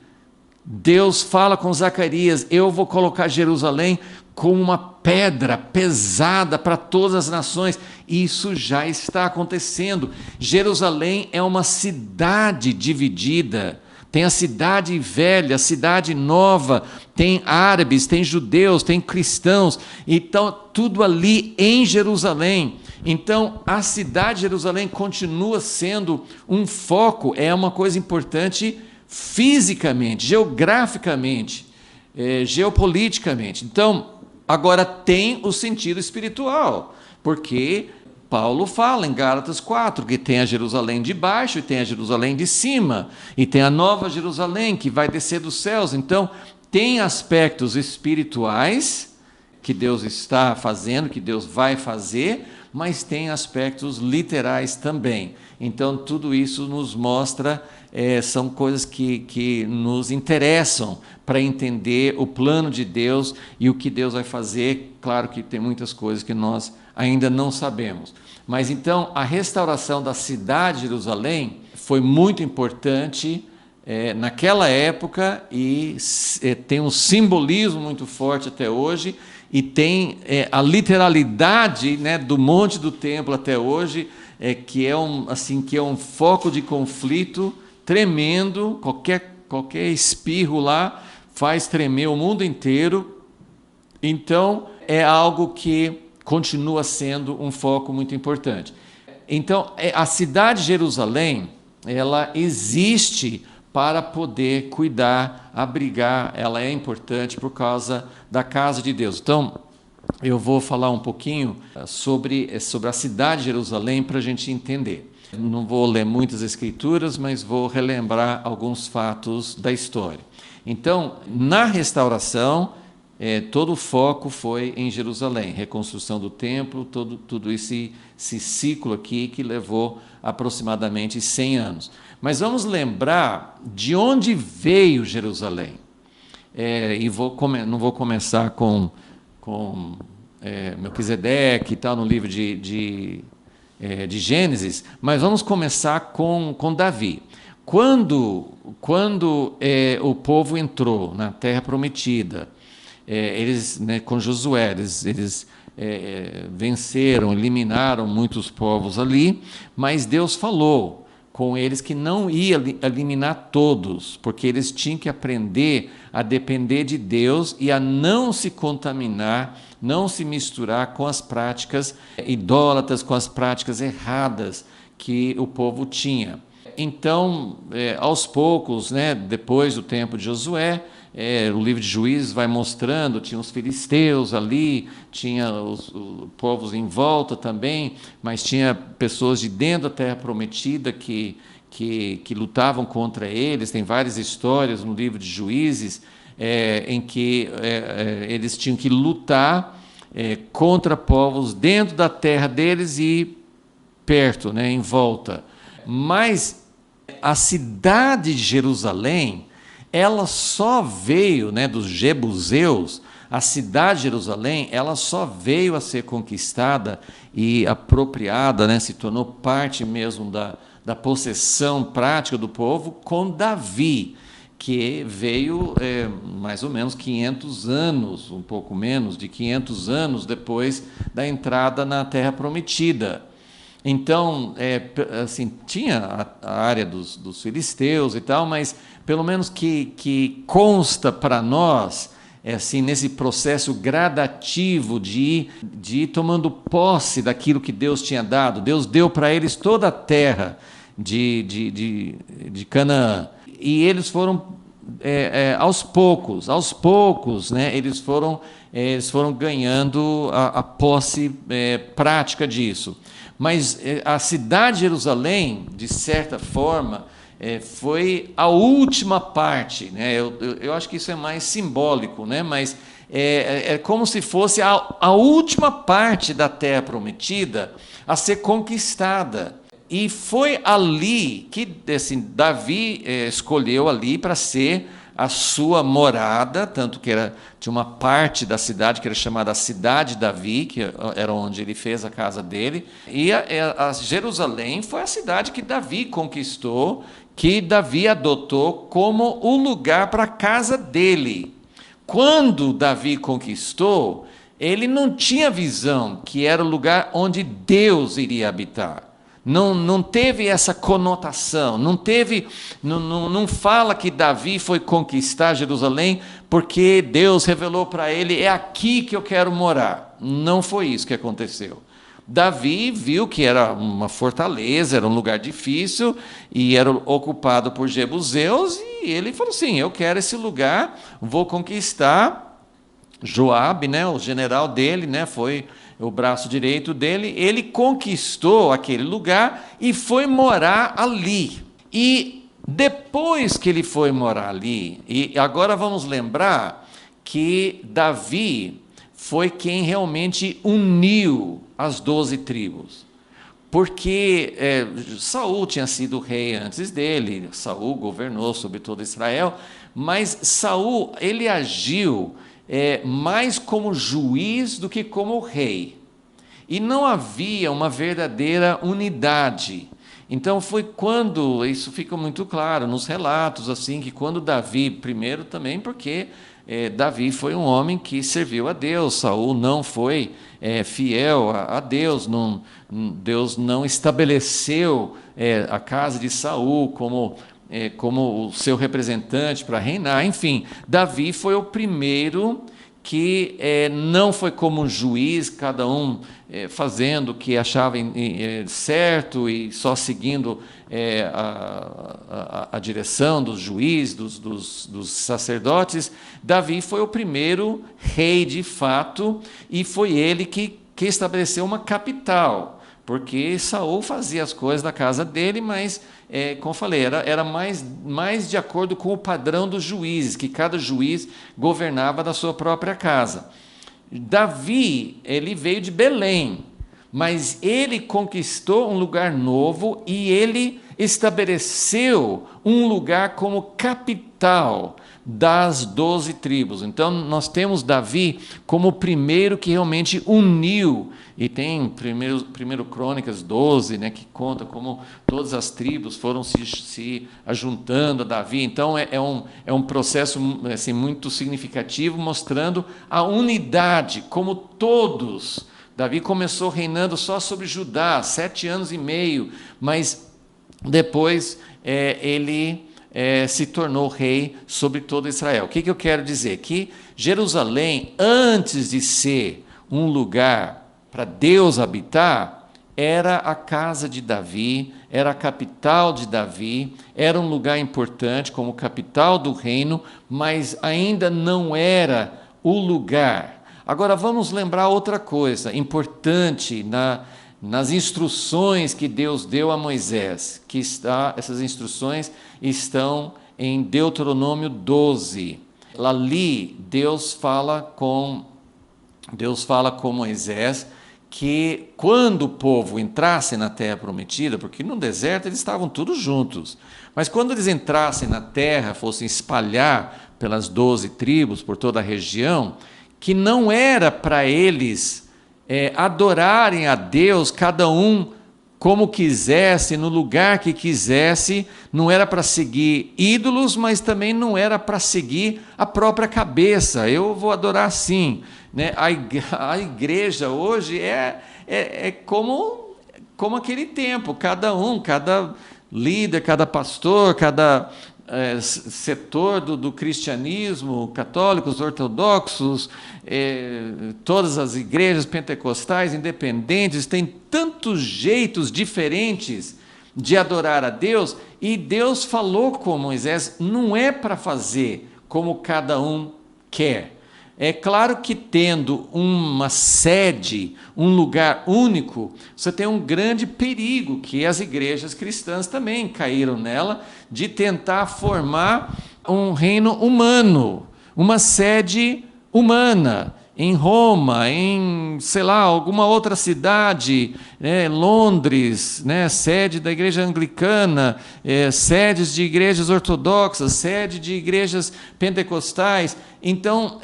Speaker 1: Deus fala com Zacarias, eu vou colocar Jerusalém como uma pedra pesada para todas as nações. Isso já está acontecendo. Jerusalém é uma cidade dividida. Tem a cidade velha, a cidade nova, tem árabes, tem judeus, tem cristãos, então tudo ali em Jerusalém. Então a cidade de Jerusalém continua sendo um foco, é uma coisa importante fisicamente, geograficamente, geopoliticamente. Então, agora tem o sentido espiritual, porque Paulo fala em Gálatas 4, que tem a Jerusalém de baixo e tem a Jerusalém de cima, e tem a nova Jerusalém que vai descer dos céus. Então, tem aspectos espirituais que Deus está fazendo, que Deus vai fazer, mas tem aspectos literais também. Então, tudo isso nos mostra, são coisas que nos interessam para entender o plano de Deus e o que Deus vai fazer. Claro que tem muitas coisas que nós ainda não sabemos. Mas então, a restauração da cidade de Jerusalém foi muito importante naquela época e tem um simbolismo muito forte até hoje. e tem a literalidade, né, do monte do templo até hoje, que é um foco de conflito tremendo. Qualquer espirro lá faz tremer o mundo inteiro. Então, é algo que continua sendo um foco muito importante. Então, a cidade de Jerusalém, ela existe para poder cuidar, abrigar, ela é importante por causa da casa de Deus. Então, eu vou falar um pouquinho sobre a cidade de Jerusalém para a gente entender. Não vou ler muitas escrituras, mas vou relembrar alguns fatos da história. Então, na restauração, todo o foco foi em Jerusalém, reconstrução do templo, todo esse ciclo aqui que levou aproximadamente 100 anos. Mas vamos lembrar de onde veio Jerusalém. Não vou começar com Melquisedeque e tal, no livro de Gênesis, mas vamos começar com Davi. Quando o povo entrou na Terra Prometida, eles, né, com Josué, eles venceram, eliminaram muitos povos ali, mas Deus falou com eles que não ia eliminar todos, porque eles tinham que aprender a depender de Deus e a não se contaminar, não se misturar com as práticas idólatras, com as práticas erradas que o povo tinha. Então, aos poucos, né, depois do tempo de Josué, o livro de Juízes vai mostrando, tinha os filisteus ali, tinha os povos em volta também, mas tinha pessoas de dentro da Terra Prometida que lutavam contra eles. Tem várias histórias no livro de Juízes em que eles tinham que lutar contra povos dentro da terra deles e perto, né, em volta. Mas a cidade de Jerusalém, ela só veio, né, dos jebuseus, a cidade de Jerusalém, ela só veio a ser conquistada e apropriada, né, se tornou parte mesmo da possessão prática do povo com Davi, que veio mais ou menos 500 anos, um pouco menos de 500 anos depois da entrada na Terra Prometida. Então, assim, tinha a área dos filisteus e tal, mas pelo menos que consta para nós, assim, nesse processo gradativo de ir tomando posse daquilo que Deus tinha dado. Deus deu para eles toda a terra de Canaã, e eles foram aos poucos, né, eles foram ganhando a posse prática disso. Mas a cidade de Jerusalém, de certa forma, foi a última parte, né? Eu acho que isso é mais simbólico, né? Mas é como se fosse a última parte da Terra Prometida a ser conquistada. E foi ali que, assim, Davi escolheu ali para ser a sua morada, tanto que tinha uma parte da cidade que era chamada Cidade de Davi, que era onde ele fez a casa dele, e a Jerusalém foi a cidade que Davi conquistou, que Davi adotou como o lugar para a casa dele. Quando Davi conquistou, ele não tinha visão que era o lugar onde Deus iria habitar. Não teve essa conotação, não fala que Davi foi conquistar Jerusalém porque Deus revelou para ele, é aqui que eu quero morar. Não foi isso que aconteceu. Davi viu que era uma fortaleza, era um lugar difícil e era ocupado por jebuseus, e ele falou assim, eu quero esse lugar, vou conquistar. Joabe, né, o general dele, né, foi o braço direito dele, ele conquistou aquele lugar e foi morar ali. E depois que ele foi morar ali, e agora vamos lembrar que Davi foi quem realmente uniu as 12 tribos. Porque Saul tinha sido rei antes dele, Saul governou sobre todo Israel, mas Saul, ele agiu mais como juiz do que como rei. E não havia uma verdadeira unidade. Então foi quando, isso fica muito claro nos relatos, assim, que quando Davi, primeiro também porque Davi foi um homem que serviu a Deus. Saul não foi fiel a Deus. Deus não estabeleceu a casa de Saul como o seu representante para reinar. Enfim, Davi foi o primeiro que não foi como um juiz, cada um fazendo o que achava certo e só seguindo a direção dos juízes, dos sacerdotes. Davi foi o primeiro rei de fato, e foi ele que estabeleceu uma capital, porque Saul fazia as coisas da casa dele, mas, como eu falei, era mais de acordo com o padrão dos juízes, que cada juiz governava da sua própria casa. Davi, ele veio de Belém, mas ele conquistou um lugar novo e ele estabeleceu um lugar como capital das 12 tribos. Então, nós temos Davi como o primeiro que realmente uniu, e tem primeiro Crônicas 12, né, que conta como todas as tribos foram se ajuntando a Davi. Então, é um processo assim, muito significativo, mostrando a unidade, como todos. Davi começou reinando só sobre Judá, 7 anos e meio, mas depois ele se tornou rei sobre todo Israel. O que eu quero dizer? Que Jerusalém, antes de ser um lugar para Deus habitar, era a casa de Davi, era a capital de Davi, era um lugar importante como capital do reino, mas ainda não era o lugar. Agora vamos lembrar outra coisa importante nas instruções que Deus deu a Moisés, essas instruções estão em Deuteronômio 12. Ali Deus fala com Moisés que quando o povo entrasse na terra prometida, porque no deserto eles estavam todos juntos, mas quando eles entrassem na terra, fossem espalhar pelas 12 tribos, por toda a região, que não era para eles adorarem a Deus, cada um como quisesse, no lugar que quisesse, não era para seguir ídolos, mas também não era para seguir a própria cabeça. Eu vou adorar assim, né? A igreja hoje é como aquele tempo, cada líder, cada pastor, cada setor do cristianismo, católicos, ortodoxos, todas as igrejas pentecostais, independentes, têm tantos jeitos diferentes de adorar a Deus, e Deus falou com Moisés, não é para fazer como cada um quer. É claro que tendo uma sede, um lugar único, você tem um grande perigo, que as igrejas cristãs também caíram nela, de tentar formar um reino humano, uma sede humana, em Roma, em, sei lá, alguma outra cidade, Londres, sede da igreja anglicana, sedes de igrejas ortodoxas, sede de igrejas pentecostais. Então,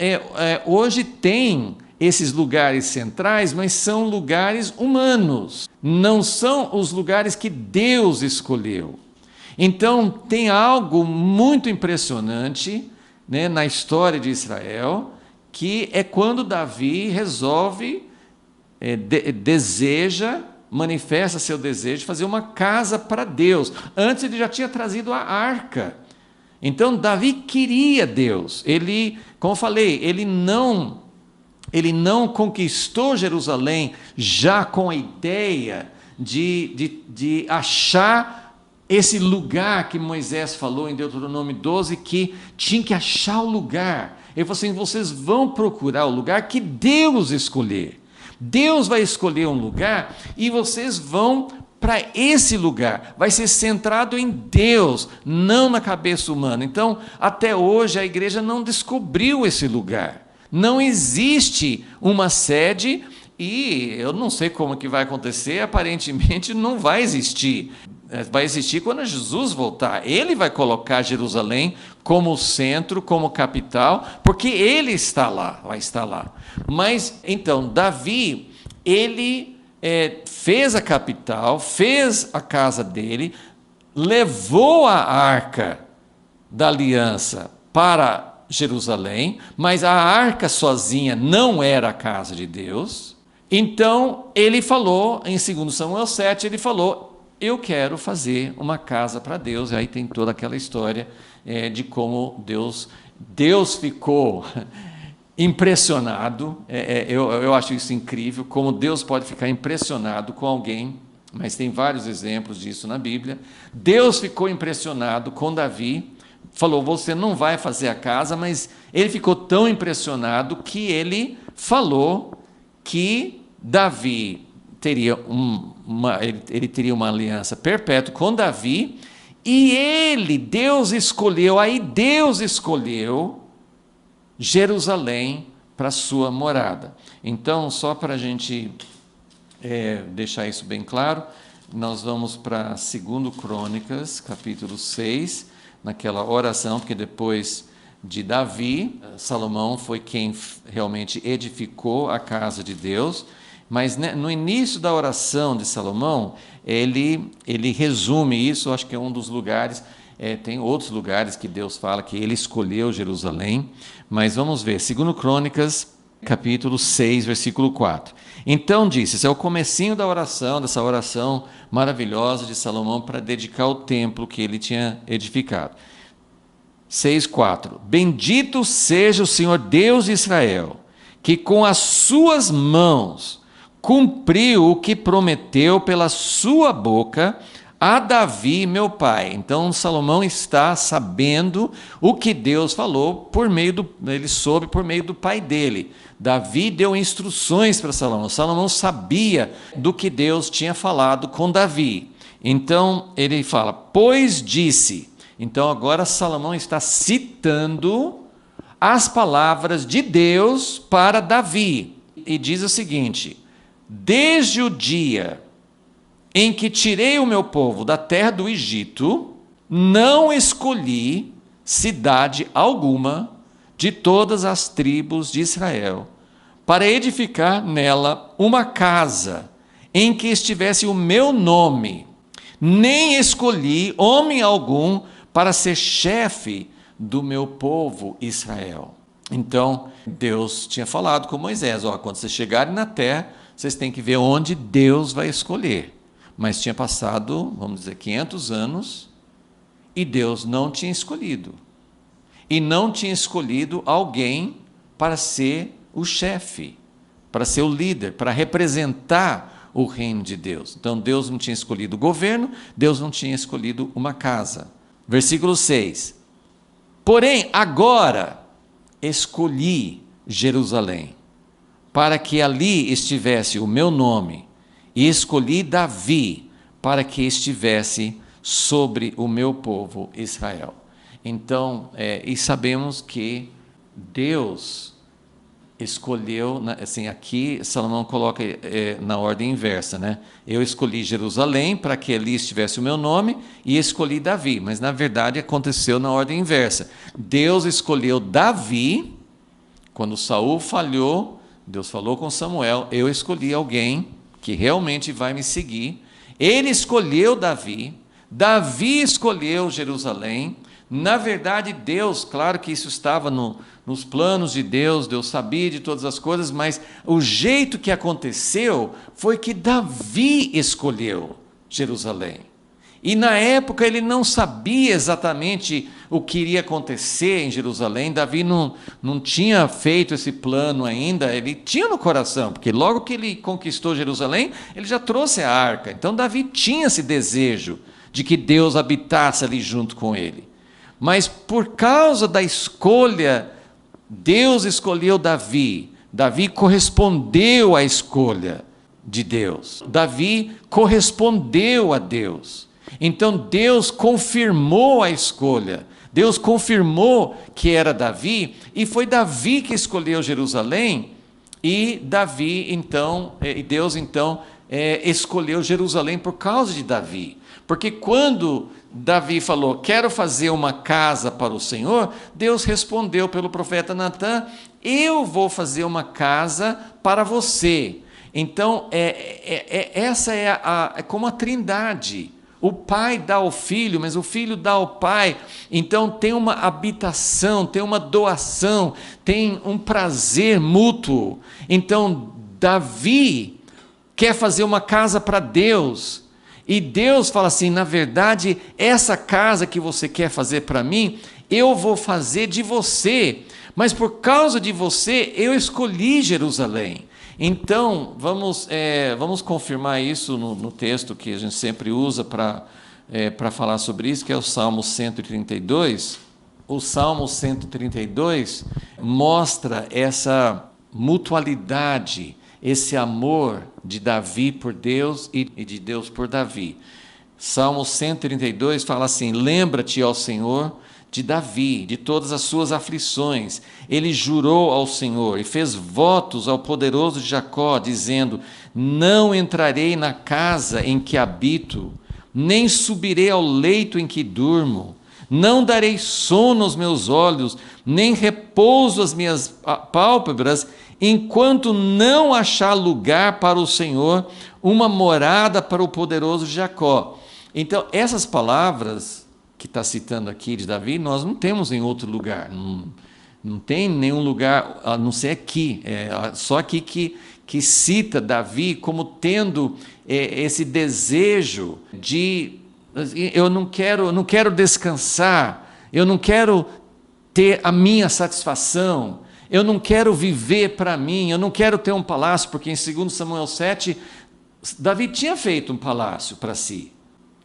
Speaker 1: hoje tem esses lugares centrais, mas são lugares humanos, não são os lugares que Deus escolheu. Então, tem algo muito impressionante, na história de Israel, que é quando Davi resolve, manifesta seu desejo de fazer uma casa para Deus. Antes ele já tinha trazido a arca. Então Davi queria Deus. Ele, como eu falei, ele não conquistou Jerusalém já com a ideia de achar esse lugar que Moisés falou em Deuteronômio 12, que tinha que achar o lugar. Ele falou assim, vocês vão procurar o lugar que Deus escolher. Deus vai escolher um lugar e vocês vão para esse lugar. Vai ser centrado em Deus, não na cabeça humana. Então, até hoje, a igreja não descobriu esse lugar. Não existe uma sede e eu não sei como que vai acontecer, aparentemente não vai existir. Vai existir quando Jesus voltar. Ele vai colocar Jerusalém como centro, como capital, porque ele está lá, vai estar lá. Mas, então, Davi, ele fez a capital, fez a casa dele, levou a arca da aliança para Jerusalém, mas a arca sozinha não era a casa de Deus. Então ele falou, em 2 Samuel 7, ele falou: eu quero fazer uma casa para Deus. E aí tem toda aquela história de como Deus ficou impressionado. Eu acho isso incrível, como Deus pode ficar impressionado com alguém, mas tem vários exemplos disso na Bíblia. Deus ficou impressionado com Davi, falou: você não vai fazer a casa, mas ele ficou tão impressionado que ele falou que Davi teria ele teria uma aliança perpétua com Davi, e Deus escolheu Jerusalém para sua morada. Então, só para a gente deixar isso bem claro, nós vamos para 2 Crônicas, capítulo 6, naquela oração, porque depois de Davi, Salomão foi quem realmente edificou a casa de Deus, mas no início da oração de Salomão, ele resume isso. Acho que é um dos lugares, tem outros lugares que Deus fala que ele escolheu Jerusalém, mas vamos ver, 2 Crônicas, capítulo 6, versículo 4. Então disse, esse é o comecinho da oração, dessa oração maravilhosa de Salomão para dedicar o templo que ele tinha edificado. 6,4: Bendito seja o Senhor Deus de Israel, que com as suas mãos cumpriu o que prometeu pela sua boca a Davi, meu pai. Então Salomão está sabendo o que Deus falou ele soube por meio do pai dele. Davi deu instruções para Salomão. Salomão sabia do que Deus tinha falado com Davi. Então ele fala: pois disse. Então agora Salomão está citando as palavras de Deus para Davi. E diz o seguinte: desde o dia em que tirei o meu povo da terra do Egito, não escolhi cidade alguma de todas as tribos de Israel, para edificar nela uma casa em que estivesse o meu nome, nem escolhi homem algum para ser chefe do meu povo Israel. Então, Deus tinha falado com Moisés: quando vocês chegarem na terra, vocês têm que ver onde Deus vai escolher. Mas tinha passado, vamos dizer, 500 anos, e Deus não tinha escolhido. E não tinha escolhido alguém para ser o chefe, para ser o líder, para representar o reino de Deus. Então, Deus não tinha escolhido o governo, Deus não tinha escolhido uma casa. Versículo 6. Porém, agora escolhi Jerusalém, para que ali estivesse o meu nome, e escolhi Davi, para que estivesse sobre o meu povo Israel. Então, e sabemos que Deus escolheu, assim, aqui Salomão coloca na ordem inversa, né? Eu escolhi Jerusalém para que ali estivesse o meu nome, e escolhi Davi, mas na verdade aconteceu na ordem inversa. Deus escolheu Davi. Quando Saul falhou, Deus falou com Samuel: eu escolhi alguém que realmente vai me seguir. Ele escolheu Davi, Davi escolheu Jerusalém. Na verdade, Deus, claro que isso estava nos planos de Deus, Deus sabia de todas as coisas, mas o jeito que aconteceu foi que Davi escolheu Jerusalém. E na época ele não sabia exatamente o que iria acontecer em Jerusalém. Davi não tinha feito esse plano ainda, ele tinha no coração, porque logo que ele conquistou Jerusalém, ele já trouxe a arca. Então Davi tinha esse desejo de que Deus habitasse ali junto com ele. Mas por causa da escolha, Deus escolheu Davi. Davi correspondeu à escolha de Deus. Davi correspondeu a Deus. Então Deus confirmou a escolha. Deus confirmou que era Davi, e foi Davi que escolheu Jerusalém, e Deus então escolheu Jerusalém por causa de Davi. Porque quando Davi falou: quero fazer uma casa para o Senhor, Deus respondeu pelo profeta Natã: eu vou fazer uma casa para você. Então, essa é como a trindade. O pai dá ao filho, mas o filho dá ao pai. Então tem uma habitação, tem uma doação, tem um prazer mútuo. Então Davi quer fazer uma casa para Deus. E Deus fala assim: na verdade, essa casa que você quer fazer para mim, eu vou fazer de você. Mas por causa de você, eu escolhi Jerusalém. Então, vamos confirmar isso no texto que a gente sempre usa para falar sobre isso, que é o Salmo 132. O Salmo 132 mostra essa mutualidade, esse amor de Davi por Deus e de Deus por Davi. Salmo 132 fala assim: lembra-te, ó Senhor, de Davi, de todas as suas aflições. Ele jurou ao Senhor e fez votos ao poderoso de Jacó, dizendo: não entrarei na casa em que habito, nem subirei ao leito em que durmo. Não darei sono aos meus olhos, nem repouso às minhas pálpebras, enquanto não achar lugar para o Senhor, uma morada para o poderoso de Jacó. Então, essas palavras que está citando aqui de Davi, nós não temos em outro lugar, não tem nenhum lugar, a não ser aqui, só aqui que cita Davi como tendo esse desejo de, eu não quero descansar, eu não quero ter a minha satisfação, eu não quero viver para mim, eu não quero ter um palácio, porque em 2 Samuel 7, Davi tinha feito um palácio para si.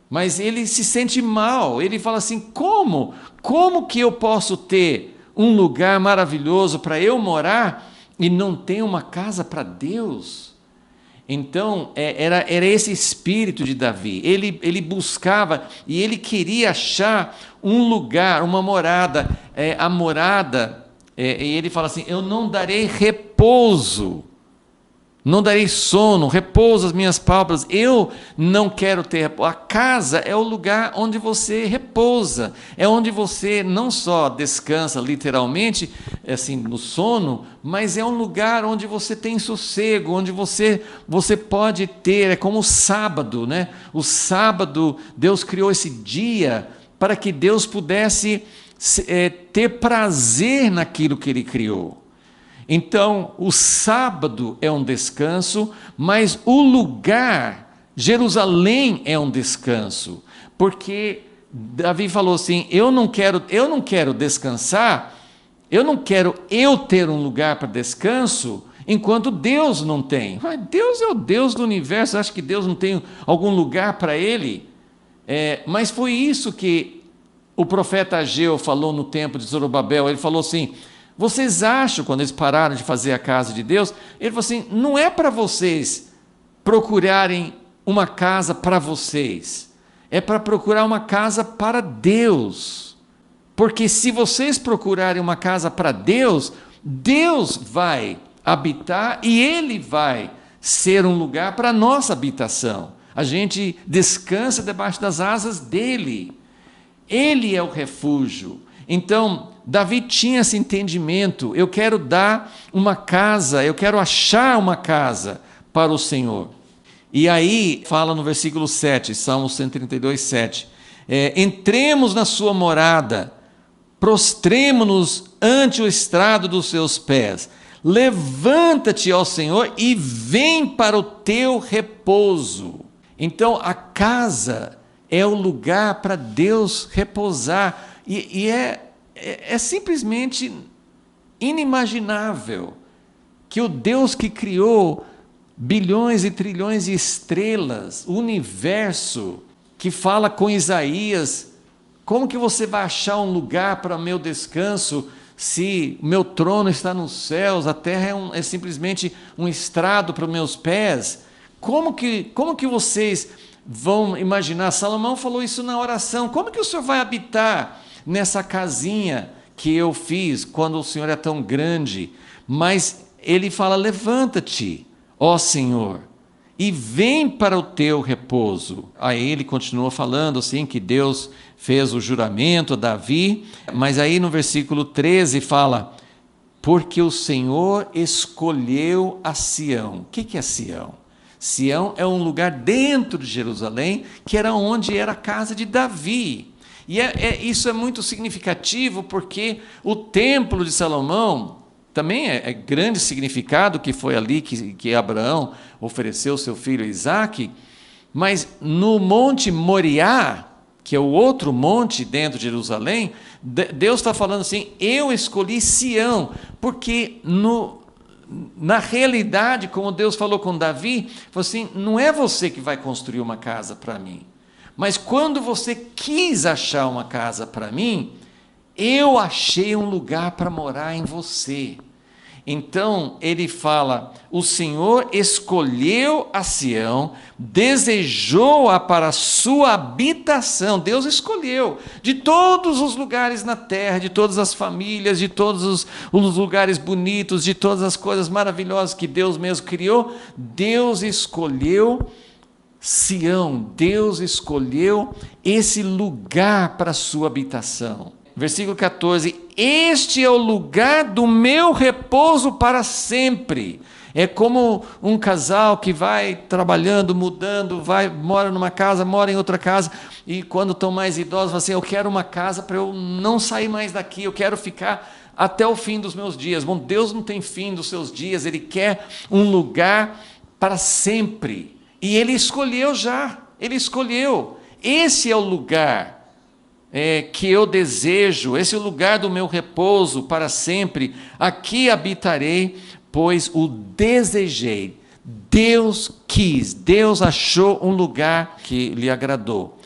Speaker 1: Mas ele se sente mal, ele fala assim: como que eu posso ter um lugar maravilhoso para eu morar e não ter uma casa para Deus? Então, era esse espírito de Davi, ele buscava e ele queria achar um lugar, uma morada, a morada, e ele fala assim: eu não darei repouso, não darei sono, repouso às minhas pálpebras, eu não quero ter repouso. A casa é o lugar onde você repousa, é onde você não só descansa literalmente, assim, no sono, mas é um lugar onde você tem sossego, onde você pode ter, é como o sábado, né? O sábado, Deus criou esse dia para que Deus pudesse ter prazer naquilo que Ele criou. Então, o sábado é um descanso, mas o lugar, Jerusalém, é um descanso, porque Davi falou assim: eu não quero descansar, eu não quero ter um lugar para descanso, enquanto Deus não tem. Deus é o Deus do universo, acha que Deus não tem algum lugar para Ele? Mas foi isso que o profeta Ageu falou no tempo de Zorobabel. Ele falou assim: vocês acham, quando eles pararam de fazer a casa de Deus, ele falou assim: não é para vocês procurarem uma casa para vocês, é para procurar uma casa para Deus, porque se vocês procurarem uma casa para Deus, Deus vai habitar e Ele vai ser um lugar para a nossa habitação. A gente descansa debaixo das asas dEle, Ele é o refúgio. Então, Davi tinha esse entendimento: eu quero dar uma casa, eu quero achar uma casa para o Senhor. E aí fala no versículo 7, Salmo 132, 7, entremos na sua morada, prostremo-nos ante o estrado dos seus pés, levanta-te, ó Senhor, e vem para o teu repouso. Então a casa é o lugar para Deus repousar, e é simplesmente inimaginável que o Deus que criou bilhões e trilhões de estrelas, o universo, que fala com Isaías: como que você vai achar um lugar para meu descanso se meu trono está nos céus, a terra é simplesmente um estrado para os meus pés? Como que vocês vão imaginar? Salomão falou isso na oração: como que o Senhor vai habitar nessa casinha que eu fiz, quando o Senhor é tão grande? Mas ele fala: levanta-te, ó Senhor, e vem para o teu repouso. Aí ele continua falando assim, que Deus fez o juramento a Davi, mas aí no versículo 13 fala: porque o Senhor escolheu a Sião. O que é Sião? Sião é um lugar dentro de Jerusalém, que era onde era a casa de Davi. E isso é muito significativo, porque o templo de Salomão também é grande significado, que foi ali que Abraão ofereceu seu filho Isaque, mas no Monte Moriá, que é o outro monte dentro de Jerusalém, Deus está falando assim, eu escolhi Sião, porque na realidade, como Deus falou com Davi, falou assim, não é você que vai construir uma casa para mim, mas quando você quis achar uma casa para mim, eu achei um lugar para morar em você. Então ele fala, o Senhor escolheu a Sião, desejou-a para a sua habitação. Deus escolheu de todos os lugares na terra, de todas as famílias, de todos os lugares bonitos, de todas as coisas maravilhosas que Deus mesmo criou. Deus escolheu Sião, Deus escolheu esse lugar para a sua habitação. Versículo 14, este é o lugar do meu repouso para sempre. É como um casal que vai trabalhando, mudando, mora numa casa, mora em outra casa, e quando estão mais idosos, falam assim, eu quero uma casa para eu não sair mais daqui, eu quero ficar até o fim dos meus dias. Bom, Deus não tem fim dos seus dias, Ele quer um lugar para sempre. E Ele escolheu Ele escolheu. Esse é o lugar que eu desejo, esse é o lugar do meu repouso para sempre. Aqui habitarei, pois o desejei. Deus quis, Deus achou um lugar que lhe agradou.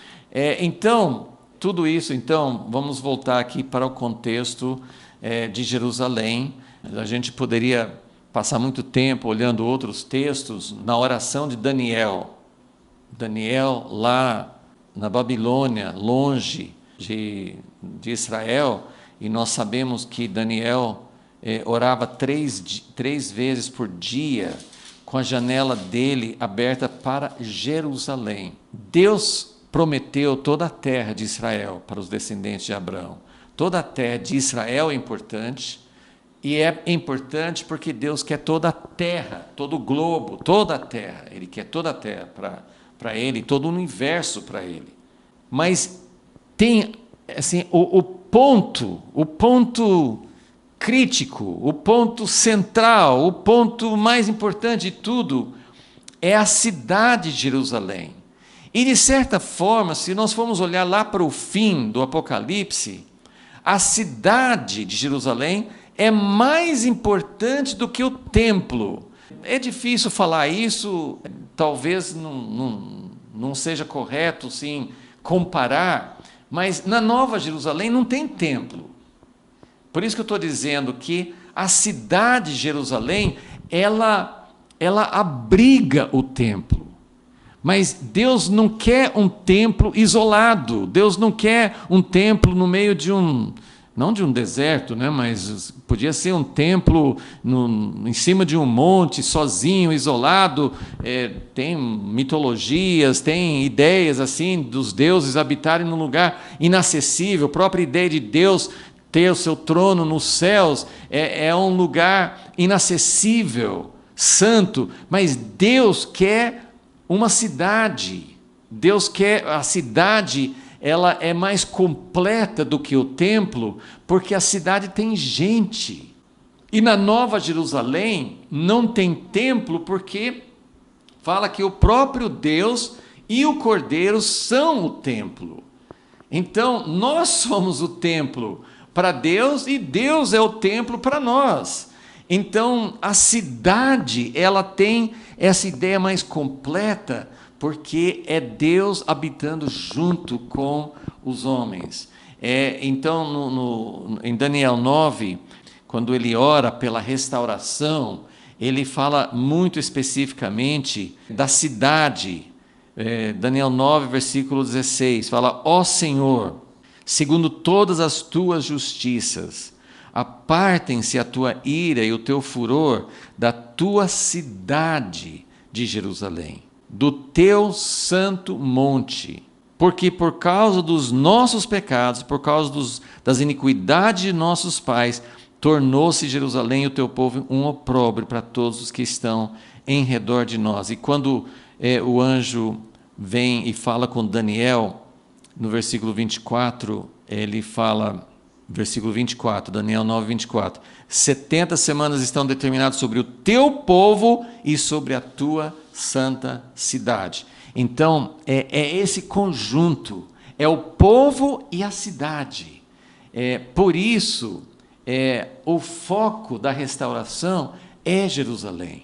Speaker 1: Então, tudo isso, vamos voltar aqui para o contexto de Jerusalém. A gente poderia passar muito tempo olhando outros textos na oração de Daniel. Daniel lá na Babilônia, longe de Israel, e nós sabemos que Daniel orava três vezes por dia, com a janela dele aberta para Jerusalém. Deus prometeu toda a terra de Israel para os descendentes de Abraão. Toda a terra de Israel é importante, e é importante porque Deus quer toda a terra, todo o globo, toda a terra. Ele quer toda a terra para Ele, todo o universo para Ele. Mas tem assim, o ponto crítico, o ponto central, o ponto mais importante de tudo é a cidade de Jerusalém. E de certa forma, se nós formos olhar lá para o fim do Apocalipse, a cidade de Jerusalém é mais importante do que o templo. É difícil falar isso, talvez não seja correto sim comparar, mas na Nova Jerusalém não tem templo. Por isso que eu estou dizendo que a cidade de Jerusalém, ela abriga o templo. Mas Deus não quer um templo isolado, Deus não quer um templo no meio de não de um deserto, né? Mas podia ser um templo em cima de um monte, sozinho, isolado. Tem mitologias, tem ideias assim dos deuses habitarem num lugar inacessível. A própria ideia de Deus ter o seu trono nos céus é um lugar inacessível, santo. Mas Deus quer uma cidade. Deus quer a cidade. Ela é mais completa do que o templo, porque a cidade tem gente. E na Nova Jerusalém não tem templo, porque fala que o próprio Deus e o Cordeiro são o templo. Então, nós somos o templo para Deus e Deus é o templo para nós. Então, a cidade, ela tem essa ideia mais completa, porque é Deus habitando junto com os homens. Então, em Daniel 9, quando ele ora pela restauração, ele fala muito especificamente da cidade. Daniel 9, versículo 16, fala, ó Senhor, segundo todas as tuas justiças, apartem-se a tua ira e o teu furor da tua cidade de Jerusalém, do teu santo monte, porque por causa dos nossos pecados, por causa das iniquidades de nossos pais, tornou-se Jerusalém e o teu povo um opróbrio para todos os que estão em redor de nós. E quando o anjo vem e fala com Daniel, no versículo 24, ele fala, versículo 24, Daniel 9, 24, 70 semanas estão determinadas sobre o teu povo e sobre a tua santa cidade. Então, é esse conjunto, é o povo e a cidade. Por isso, o foco da restauração é Jerusalém.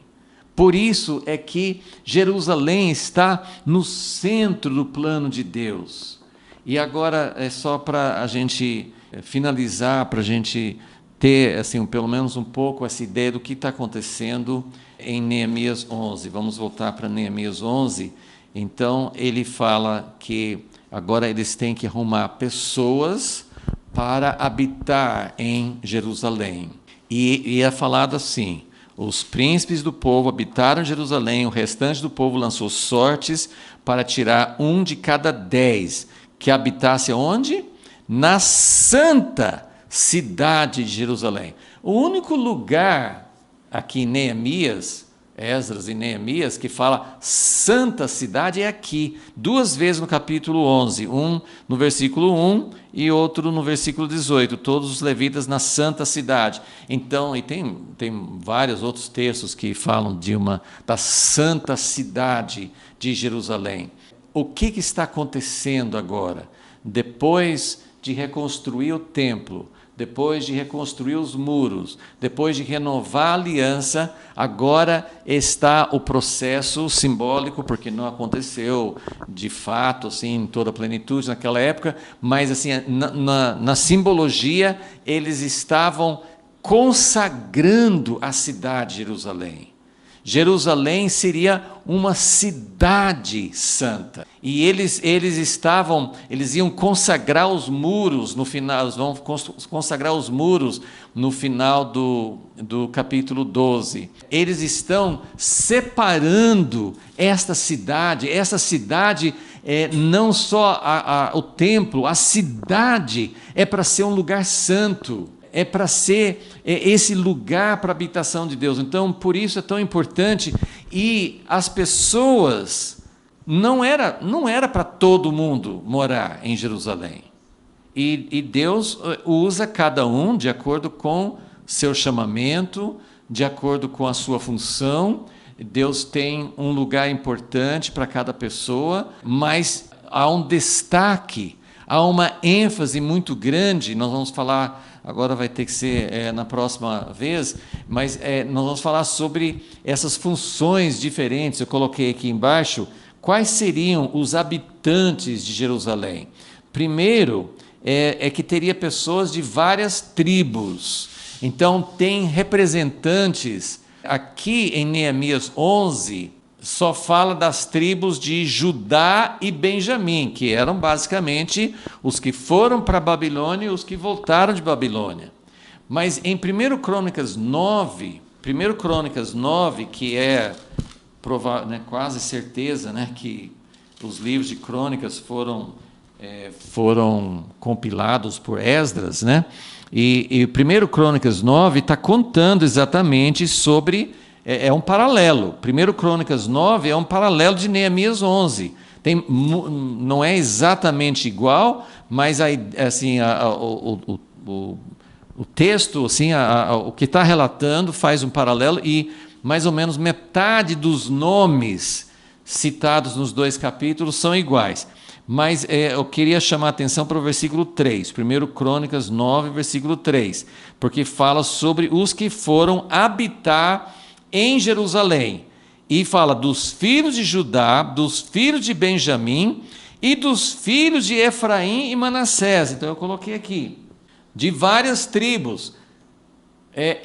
Speaker 1: Por isso é que Jerusalém está no centro do plano de Deus. E agora é só para a gente finalizar, para a gente ter assim, pelo menos um pouco essa ideia do que está acontecendo em Neemias 11. Vamos voltar para Neemias 11. Então, ele fala que agora eles têm que arrumar pessoas para habitar em Jerusalém. E é falado assim: os príncipes do povo habitaram em Jerusalém, o restante do povo lançou sortes para tirar 1 de cada 10, que habitasse onde? Na santa cidade de Jerusalém. O único lugar aqui em Neemias, Esdras e Neemias, que fala santa cidade é aqui, 2 vezes no capítulo 11, um no versículo 1 e outro no versículo 18, todos os levitas na santa cidade. Então, e tem vários outros textos que falam da santa cidade de Jerusalém. O que está acontecendo agora? Depois de reconstruir o templo, depois de reconstruir os muros, depois de renovar a aliança, agora está o processo simbólico, porque não aconteceu de fato assim, em toda a plenitude naquela época, mas assim, na simbologia eles estavam consagrando a cidade de Jerusalém. Jerusalém seria uma cidade santa. E eles iam consagrar os muros no final, eles vão consagrar os muros no final do capítulo 12. Eles estão separando esta cidade não só o templo, a cidade é para ser um lugar santo. É para ser esse lugar para a habitação de Deus. Então, por isso é tão importante. E as pessoas, não era para todo mundo morar em Jerusalém. E Deus usa cada um de acordo com seu chamamento, de acordo com a sua função. Deus tem um lugar importante para cada pessoa, mas há um destaque, há uma ênfase muito grande. Nós vamos falar... Agora vai ter que ser na próxima vez, mas nós vamos falar sobre essas funções diferentes. Eu coloquei aqui embaixo quais seriam os habitantes de Jerusalém. Primeiro, que teria pessoas de várias tribos. Então, tem representantes. Aqui em Neemias 11, só fala das tribos de Judá e Benjamim, que eram basicamente os que foram para a Babilônia e os que voltaram de Babilônia. Mas em 1 Crônicas 9, que é quase certeza que os livros de crônicas foram compilados por Esdras, e 1 Crônicas 9 está contando exatamente sobre... É um paralelo. 1 Crônicas 9 é um paralelo de Neemias 11. Não é exatamente igual, mas assim, o texto, assim, o que está relatando faz um paralelo e mais ou menos metade dos nomes citados nos 2 capítulos são iguais. Mas eu queria chamar a atenção para o versículo 3, 1 Crônicas 9, versículo 3, porque fala sobre os que foram habitar em Jerusalém, e fala dos filhos de Judá, dos filhos de Benjamim e dos filhos de Efraim e Manassés. Então eu coloquei aqui, de várias tribos.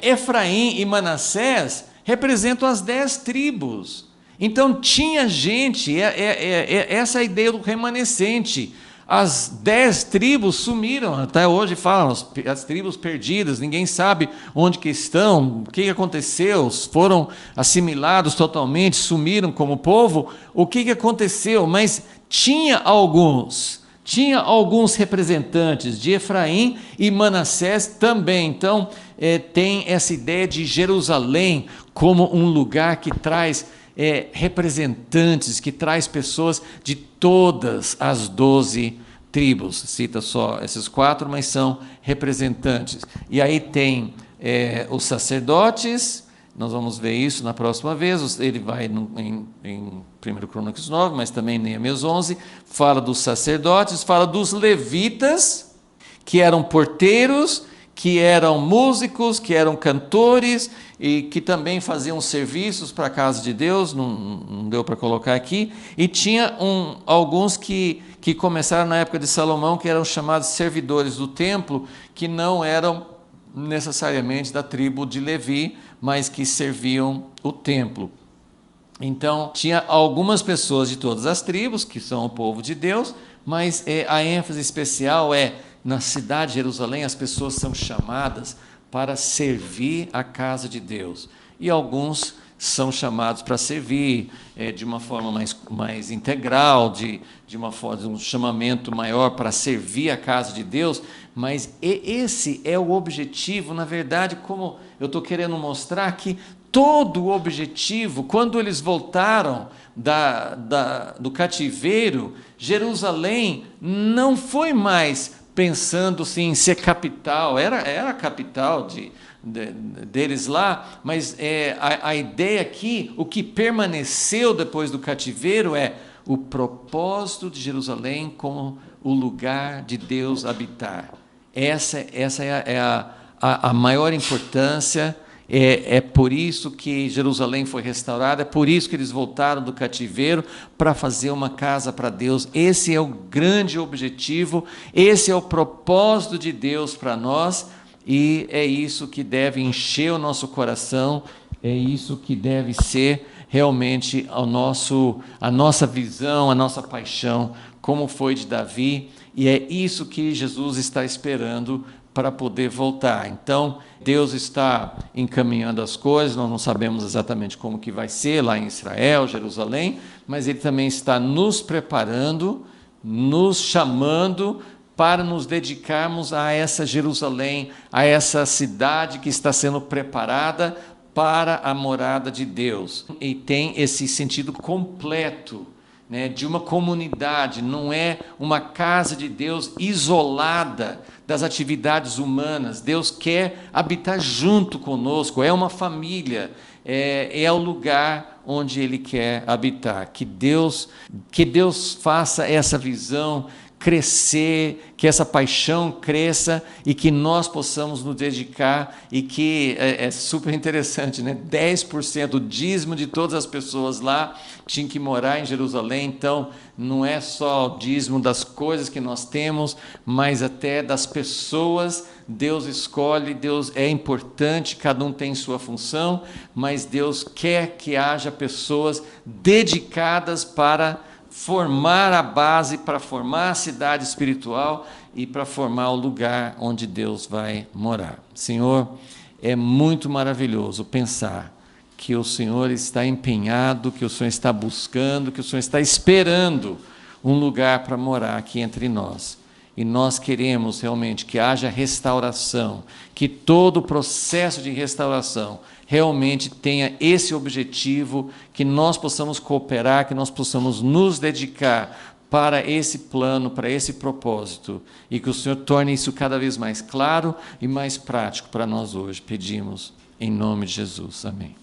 Speaker 1: Efraim e Manassés representam as 10 tribos. Então tinha gente, essa é a ideia do remanescente. As 10 tribos sumiram, até hoje falam, as tribos perdidas, ninguém sabe onde que estão, o que aconteceu, foram assimilados totalmente, sumiram como povo, o que aconteceu? Mas tinha alguns representantes de Efraim e Manassés também. Então, tem essa ideia de Jerusalém como um lugar que traz representantes, que traz pessoas de todas as 12 tribos. Cita só esses 4, mas são representantes. E aí tem os sacerdotes. Nós vamos ver isso na próxima vez. Ele vai em 1 Crônicas 9, mas também em Neemias 11, fala dos sacerdotes, fala dos levitas, que eram porteiros, que eram músicos, que eram cantores e que também faziam serviços para a casa de Deus, não deu para colocar aqui. E tinha alguns que começaram na época de Salomão, que eram chamados servidores do templo, que não eram necessariamente da tribo de Levi, mas que serviam o templo. Então, tinha algumas pessoas de todas as tribos, que são o povo de Deus, mas a ênfase especial na cidade de Jerusalém, as pessoas são chamadas para servir a casa de Deus. E alguns são chamados para servir de uma forma mais integral, de um chamamento maior para servir a casa de Deus, mas esse é o objetivo, na verdade, como eu estou querendo mostrar que todo o objetivo, quando eles voltaram do cativeiro, Jerusalém não foi mais pensando assim, em ser capital, era a capital deles lá, mas a ideia aqui, o que permaneceu depois do cativeiro o propósito de Jerusalém como o lugar de Deus habitar. Essa é a maior importância. É por isso que Jerusalém foi restaurada, é por isso que eles voltaram do cativeiro para fazer uma casa para Deus. Esse é o grande objetivo, esse é o propósito de Deus para nós, e é isso que deve encher o nosso coração, é isso que deve ser realmente a nossa visão, a nossa paixão, como foi de Davi, e é isso que Jesus está esperando para poder voltar. Então, Deus está encaminhando as coisas, nós não sabemos exatamente como que vai ser lá em Israel, Jerusalém, mas Ele também está nos preparando, nos chamando para nos dedicarmos a essa Jerusalém, a essa cidade que está sendo preparada para a morada de Deus. E tem esse sentido completo, de uma comunidade, não é uma casa de Deus isolada das atividades humanas. Deus quer habitar junto conosco, é uma família, é o lugar onde Ele quer habitar. Que Deus faça essa visão crescer, que essa paixão cresça e que nós possamos nos dedicar, e que é super interessante, 10%, o dízimo de todas as pessoas lá tinham que morar em Jerusalém. Então não é só o dízimo das coisas que nós temos, mas até das pessoas. Deus escolhe, Deus é importante, cada um tem sua função, mas Deus quer que haja pessoas dedicadas para formar a base, para formar a cidade espiritual e para formar o lugar onde Deus vai morar. Senhor, é muito maravilhoso pensar que o Senhor está empenhado, que o Senhor está buscando, que o Senhor está esperando um lugar para morar aqui entre nós. E nós queremos realmente que haja restauração, que todo o processo de restauração realmente tenha esse objetivo, que nós possamos cooperar, que nós possamos nos dedicar para esse plano, para esse propósito, e que o Senhor torne isso cada vez mais claro e mais prático para nós hoje. Pedimos em nome de Jesus. Amém.